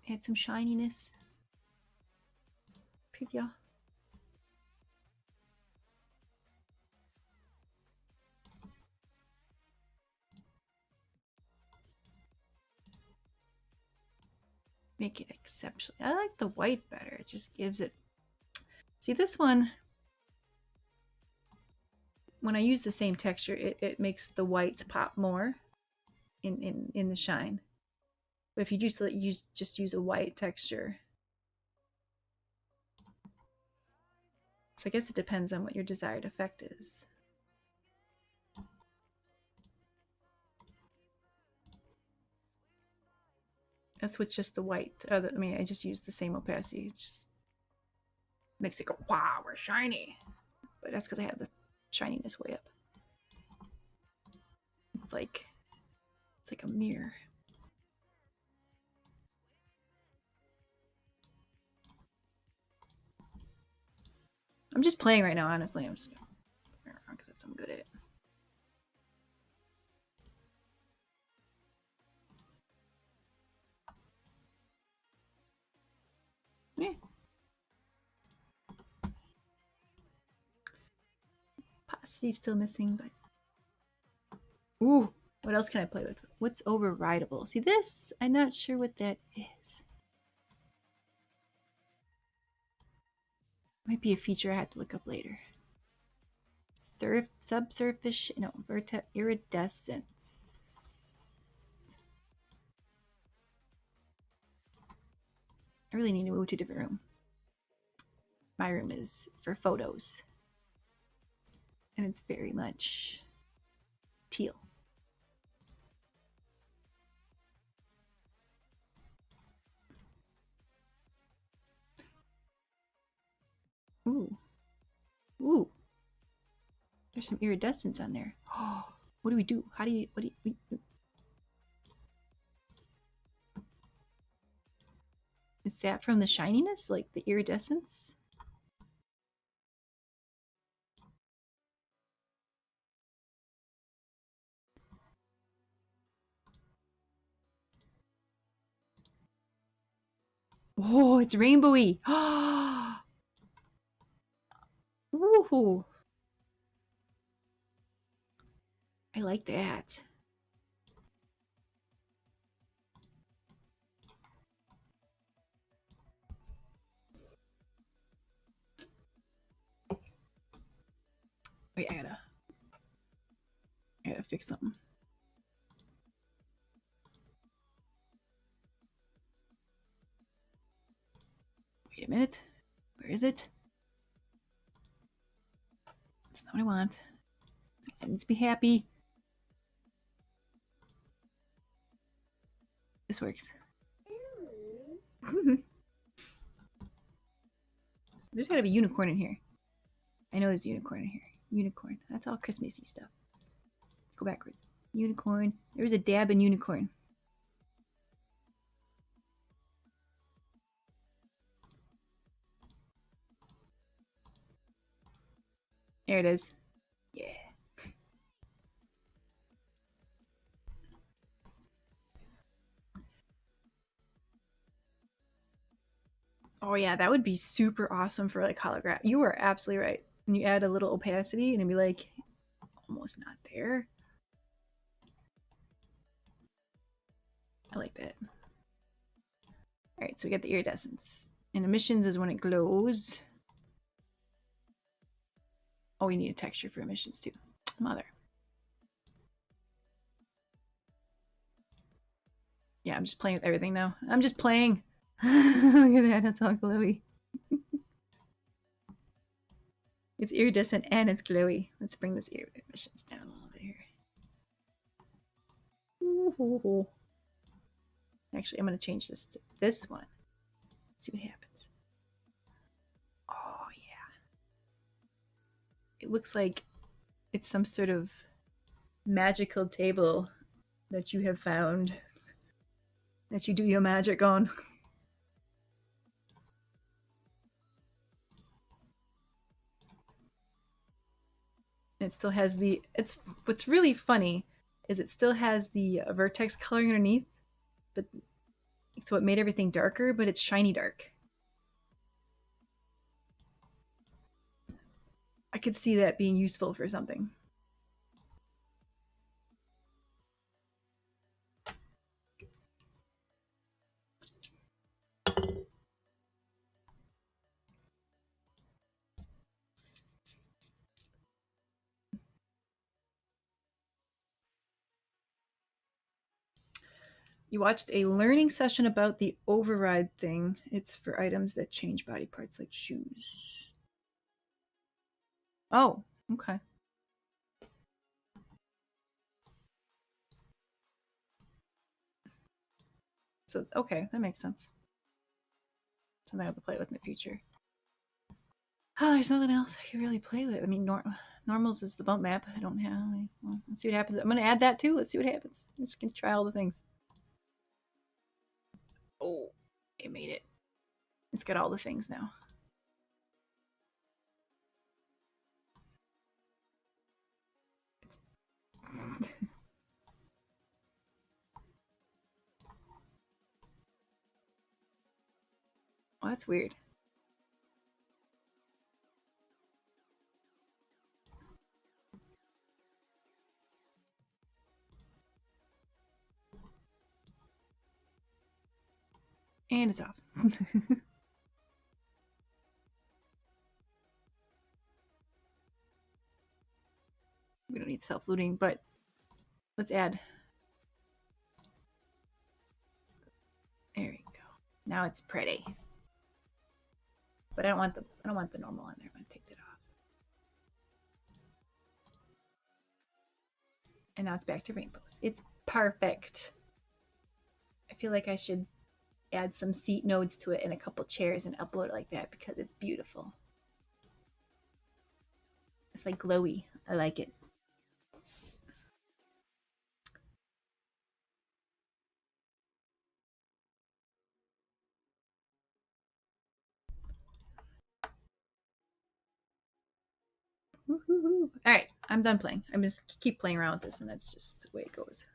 Add some shininess. Preview. Make it exceptionally. I like the white better. It just gives it. See, this one, when I use the same texture, it makes the whites pop more in the shine. But if you just use a white texture, so I guess it depends on what your desired effect is. That's with just the white. I mean, I just use the same opacity. It just makes it go, wow, we're shiny. But that's because I have the shininess way up. It's like a mirror. I'm just playing right now, honestly. I'm just because that's what I'm good at. Yeah. Opacity's still missing, but ooh, what else can I play with? What's overrideable? See this? I'm not sure what that is. Might be a feature I had to look up later. Subsurface, no, vertex iridescence. I really need to move to a different room. My room is for photos. And it's very much teal. Ooh. Ooh. There's some iridescence on there. Oh, what do we do? How do you, what do you, is that from the shininess? Like the iridescence? Oh, it's rainbowy. Ooh. I like that. Wait, I gotta fix something. Wait a minute. Where is it? That's not what I want. I need to be happy. This works. There's gotta be unicorn in here. I know there's a unicorn in here. Unicorn. That's all Christmassy stuff. Let's go backwards. Unicorn. There's a dab in unicorn. There it is. Yeah. Oh yeah, that would be super awesome for like holograph. You are absolutely right. And you add a little opacity and it'd be like almost not there. I like that. All right, so we got the iridescence. And emissions is when it glows. Oh, we need a texture for emissions too. Mother. Yeah, I'm just playing with everything now. I'm just playing. Look at that, it's all glowy. It's iridescent and it's glowy. Let's bring this emissions down a little bit here. Ooh. Actually, I'm going to change this to this one. See what happens. Oh, yeah. It looks like it's some sort of magical table that you have found that you do your magic on. It still has the, it's, what's really funny is it still has the vertex coloring underneath, but so it made everything darker, but it's shiny dark. I could see that being useful for something. You watched a learning session about the override thing. It's for items that change body parts like shoes. Oh, okay. So, okay, that makes sense. Something I have to play with in the future. Oh, there's nothing else I can really play with. I mean, normals is the bump map. I don't have. Well, let's see what happens. I'm going to add that too. Let's see what happens. I'm just going to try all the things. Oh, it made it. It's got all the things now. Oh, that's weird. And it's off. We don't need self-looting, but let's add. There we go. Now it's pretty. But I don't want the normal on there. I'm gonna take that off. And now it's back to rainbows. It's perfect. I feel like I should add some seat nodes to it and a couple chairs and upload it like that because it's beautiful. It's like glowy. I like it. Woo-hoo-hoo. All right, I'm done playing. I'm just keep playing around with this, and that's just the way it goes.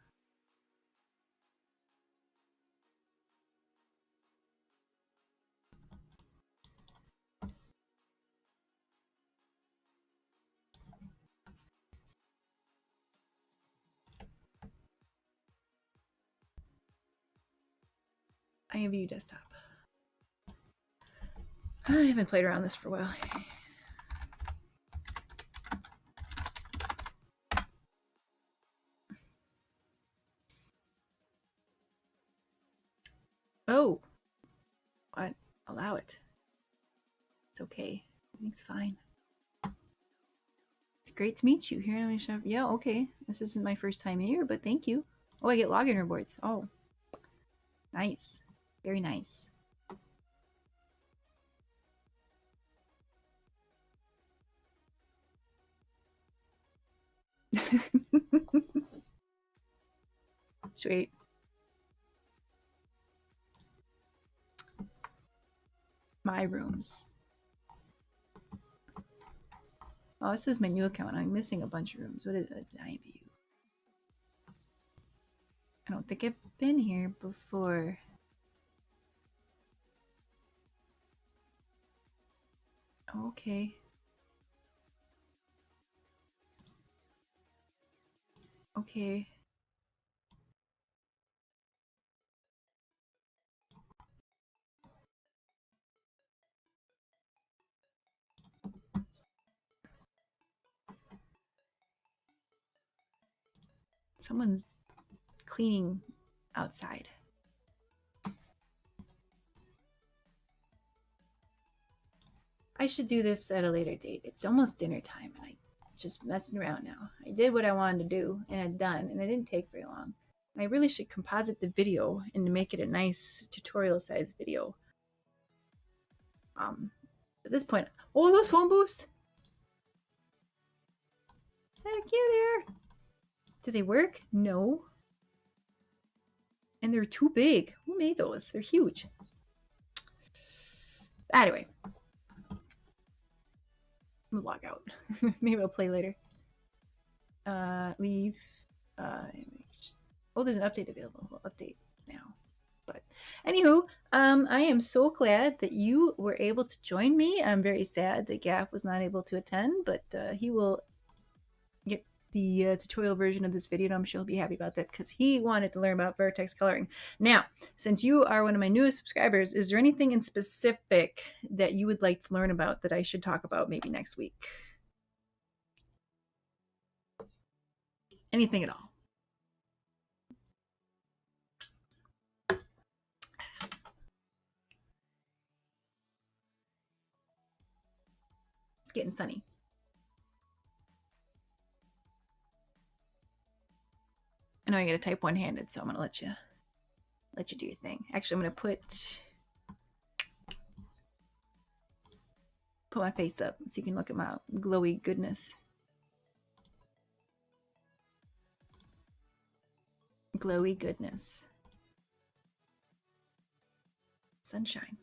IMVU desktop. I haven't played around this for a while. Oh, what? Allow it. It's okay. Everything's fine. It's great to meet you here in my shop. Yeah, okay. This isn't my first time here, but thank you. Oh, I get login rewards. Oh, nice. Very nice. Sweet. My rooms. Oh, this is my new account. I'm missing a bunch of rooms. What is it? IMVU. I don't think I've been here before. Okay. Okay. Someone's cleaning outside. I should do this at a later date. It's almost dinner time and I'm just messing around now. I did what I wanted to do and I'm done, and it didn't take very long. And I really should composite the video and make it a nice tutorial size video. At this point, oh, those phone booths! Heck yeah, there. Do they work? No. And they're too big. Who made those? They're huge. Anyway, we'll log out. Maybe I'll play later. Leave. Oh, there's an update available. We'll update now. But anywho, I am so glad that you were able to join me. I'm very sad that Gaff was not able to attend, but he will get the tutorial version of this video, and I'm sure he'll be happy about that because he wanted to learn about vertex coloring. Now, since you are one of my newest subscribers, is there anything in specific that you would like to learn about that I should talk about maybe next week? Anything at all? It's getting sunny. I know you got to type one-handed, so I'm gonna let you do your thing. Actually, I'm gonna put my face up so you can look at my glowy goodness. Glowy goodness. Sunshine.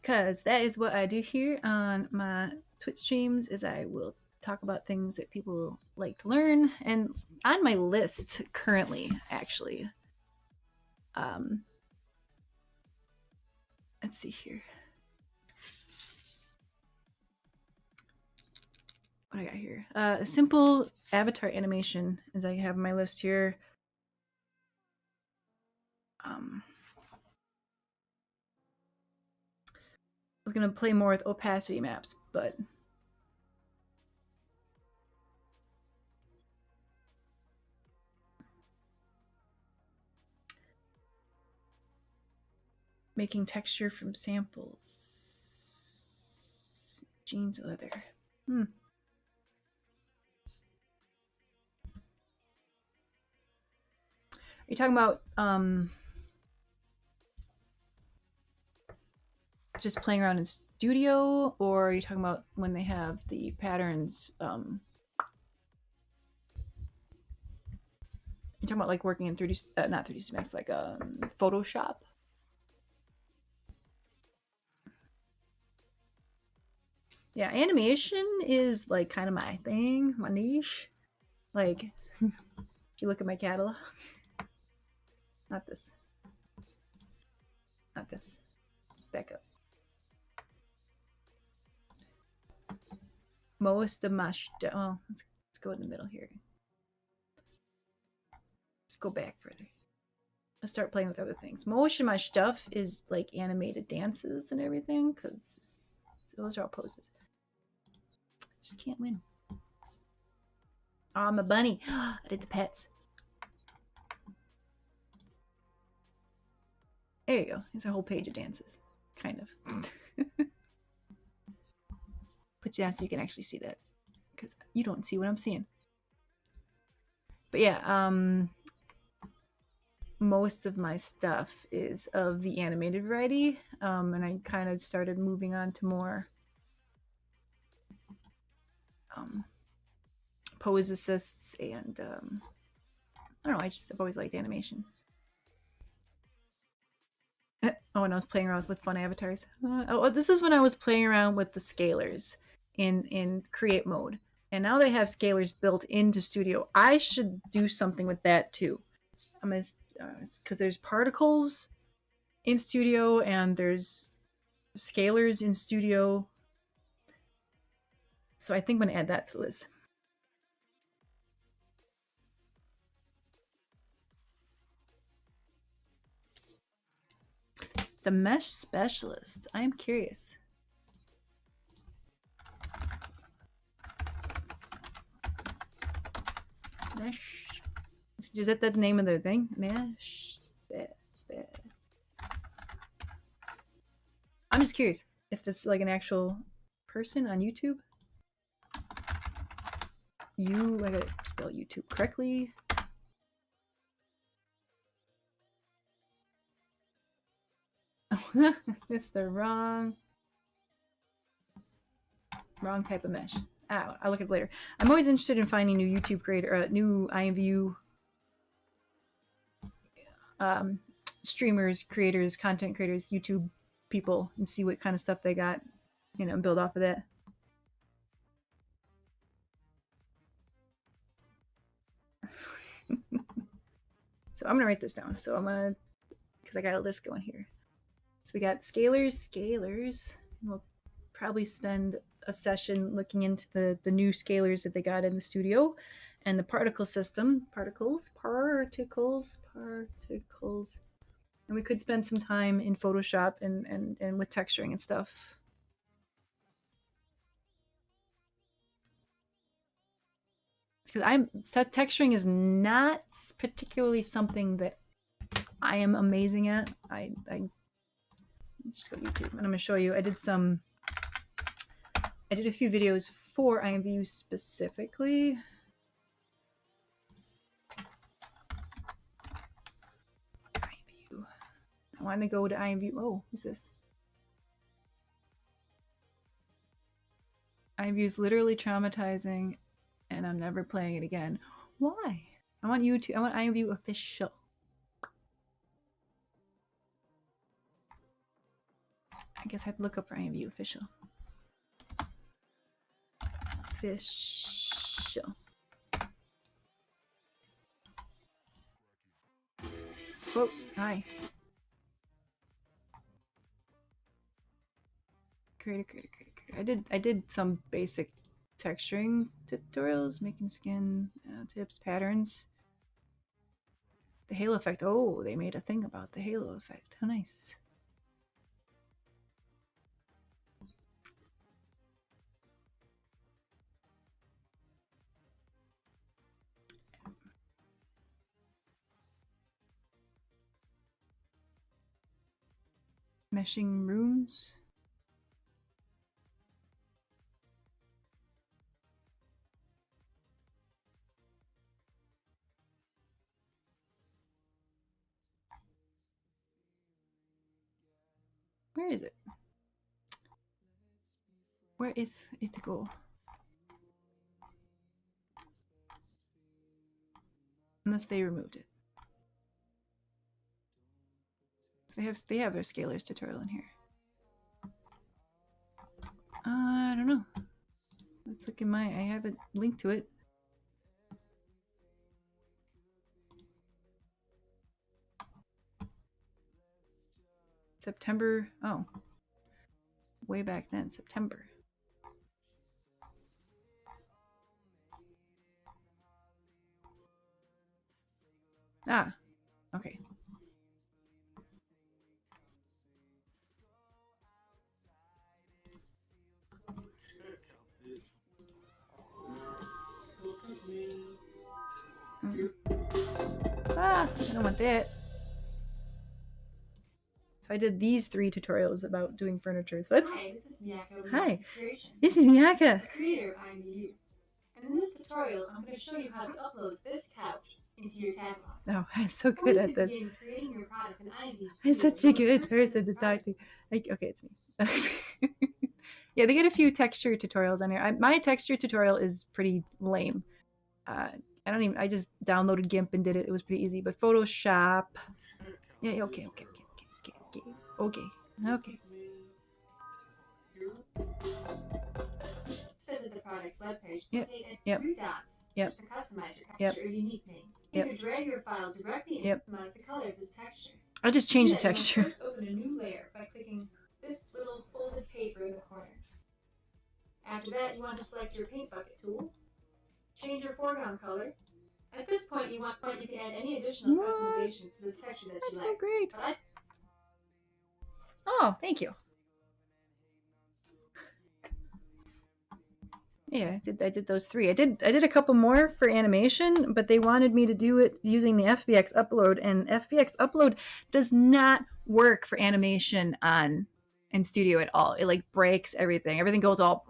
Because that is what I do here on my Twitch streams, is I will talk about things that people like to learn. And on my list currently, actually, let's see here. What I got here? A simple avatar animation, as I have my list here. I was gonna play more with opacity maps, but Making texture from samples. Jeans leather. Are you talking about just playing around in studio, or are you talking about when they have the patterns? You're talking about like working in 3D, not 3D Max, like Photoshop? Yeah, animation is like kind of my thing, my niche. Like, if you look at my catalog, not this, not this. Back up. Most of my stuff. Oh, let's go in the middle here. Let's go back further. Let's start playing with other things. Most of my stuff is like animated dances and everything, because those are all poses. Just can't win. Oh, I'm a bunny. I did the pets. There you go. It's a whole page of dances, kind of. Put you down so you can actually see that, because you don't see what I'm seeing. But yeah, most of my stuff is of the animated variety, and I kind of started moving on to more pose assists, and I don't know, I've always liked animation. Oh, and I was playing around with fun avatars. Oh, this is when I was playing around with the scalers in create mode, and now they have scalers built into Studio. I should do something with that too. I'm gonna, because there's particles in Studio and there's scalers in Studio, so I think I'm gonna add that to the list. The mesh specialist. I'm curious. Mesh. Is that the name of their thing? Mesh. I'm just curious if this is like an actual person on YouTube. I gotta spell YouTube correctly. It's the wrong type of mesh. I'll look at it later. I'm always interested in finding new YouTube creator, new IMVU streamers, creators, content creators, YouTube people, and see what kind of stuff they got, and build off of that. So I'm gonna write this down. So because I got a list going here. So we got scalers. We'll probably spend a session looking into the new scalers that they got in the studio, and the particle system, particles. And we could spend some time in Photoshop and with texturing and stuff. Because texturing is not particularly something that I am amazing at. I just go to YouTube and I'm gonna show you. I did a few videos for IMVU specifically. IMVU. I want to go to IMVU. Oh, who's this? IMVU is literally traumatizing, and I'm never playing it again. Why? I want IMVU official. I guess I have to look up for IMVU official. Official. Whoa, hi. Creator. I did some basic texturing tutorials, making skin tips, patterns. The halo effect. Oh, they made a thing about the halo effect. How nice. Meshing rooms. Where is it? Where is it to go? Unless they removed it. They have their scalars tutorial in here. I don't know. Let's look in I have a link to it. September, oh. Way back then, September. Ah, okay. Ah, I don't want that. So I did these 3 tutorials about doing furniture. So it's Hi, this is Miyaka. Hi, this is Miyaka, the creator of IMVU. And in this tutorial, I'm going to show you how to upload this couch into your catalog. Oh, I'm so good at this. Begin creating your product in IMVU I'm Studio, such a good person to talk to. Like, okay, it's me. Yeah, they get a few texture tutorials on here. My texture tutorial is pretty lame. I just downloaded GIMP and did it. It was pretty easy. But Photoshop. Yeah, okay. Visit the product's webpage. Yep. 3 dots. Yep. To customize your texture or unique name. Either drag your file directly and customize the color of this texture. I'll just change the texture. First open a new layer by clicking this little folded paper in the corner. After that, you want to select your paint bucket tool. Change your foreground color. At this point, you can add any additional customizations to this texture that you like. That's so great. Oh, thank you. Yeah, I did those 3. I did a couple more for animation, but they wanted me to do it using the FBX upload, and FBX upload does not work for animation in Studio at all. It like breaks everything. Everything goes all,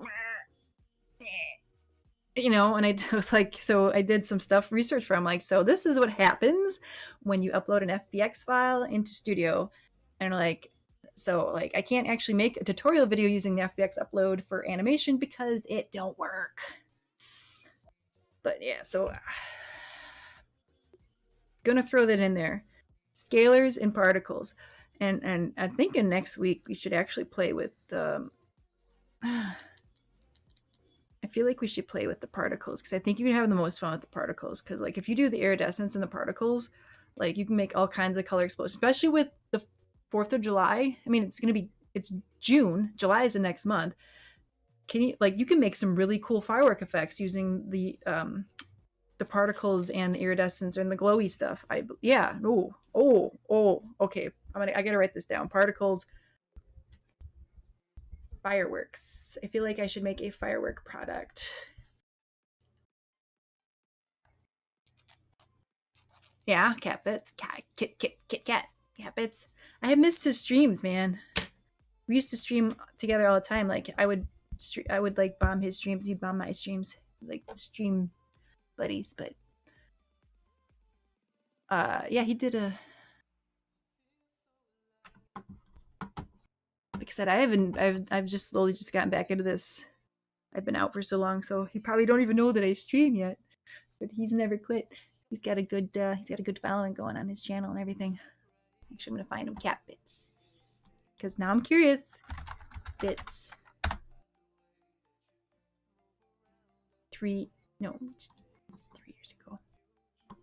you know, and I was like, so I did some research for. I'm like, so this is what happens when you upload an FBX file into Studio, and like, so like I can't actually make a tutorial video using the FBX upload for animation because it don't work. But yeah, so gonna throw that in there. Scalars and particles. And I'm thinking next week we should actually play with I feel like we should play with the particles because I think you can have the most fun with the particles, because like if you do the iridescence and the particles, like you can make all kinds of color explosions, especially with the 4th of July. I mean, it's June. July is the next month. You can make some really cool firework effects using the particles and the iridescence and the glowy stuff. Okay. I gotta write this down. Particles, fireworks. I feel like I should make a firework product. Yeah, cat bits. I have missed his streams, man. We used to stream together all the time. Like I would like bomb his streams. He'd bomb my streams. Like stream buddies. But yeah, he did a. Like I said, I've just slowly just gotten back into this. I've been out for so long, so he probably don't even know that I stream yet. But he's never quit. He's got a good following going on his channel and everything. Actually, I'm gonna find him cat bits, because now I'm curious. Bits. 3 years ago.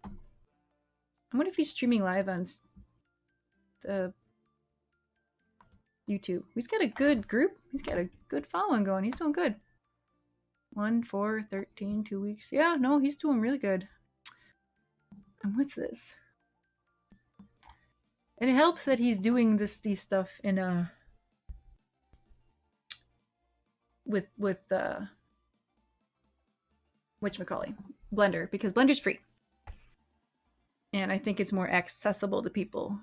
I wonder if he's streaming live on the YouTube. He's got a good group. He's got a good following going. He's doing good. 1, 4, 13, 2 weeks. Yeah, no, he's doing really good. And what's this? And it helps that he's doing these stuff in a with whatchamacallit, Blender, because Blender's free. And I think it's more accessible to people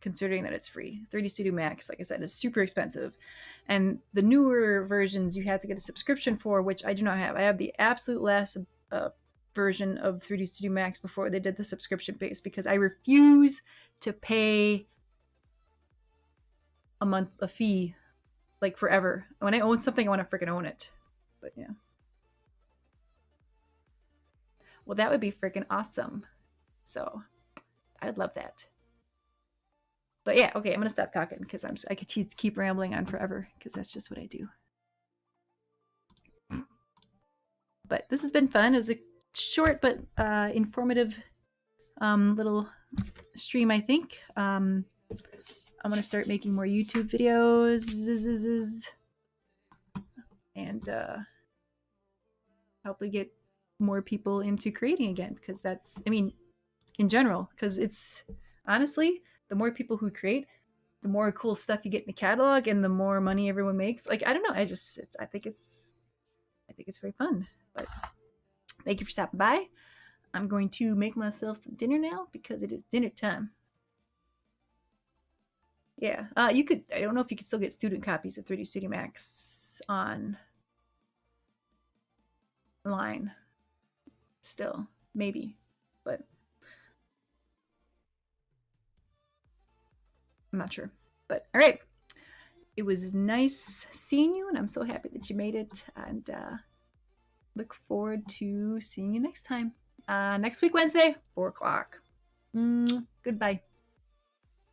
considering that it's free. 3D Studio Max, like I said, is super expensive. And the newer versions you have to get a subscription for, which I do not have. I have the absolute last version of 3D Studio Max before they did the subscription base, because I refuse to pay a fee like forever. When I own something, I want to freaking own it. But yeah. Well, that would be freaking awesome. So I'd love that. But yeah, okay, I'm gonna stop talking because I could keep rambling on forever because that's just what I do. But this has been fun. It was a short but informative little stream, I think. I'm gonna start making more YouTube videos and hopefully get more people into creating again, because that's, I mean, in general, because it's honestly, the more people who create, the more cool stuff you get in the catalog and the more money everyone makes. Like, I don't know, I think it's very fun. But thank you for stopping by. I'm going to make myself some dinner now because it is dinner time. Yeah, you could, I don't know if you could still get student copies of 3D Studio Max online still, maybe, but I'm not sure. But all right, it was nice seeing you, and I'm so happy that you made it, and look forward to seeing you next time. Next week, Wednesday, 4 o'clock. Goodbye.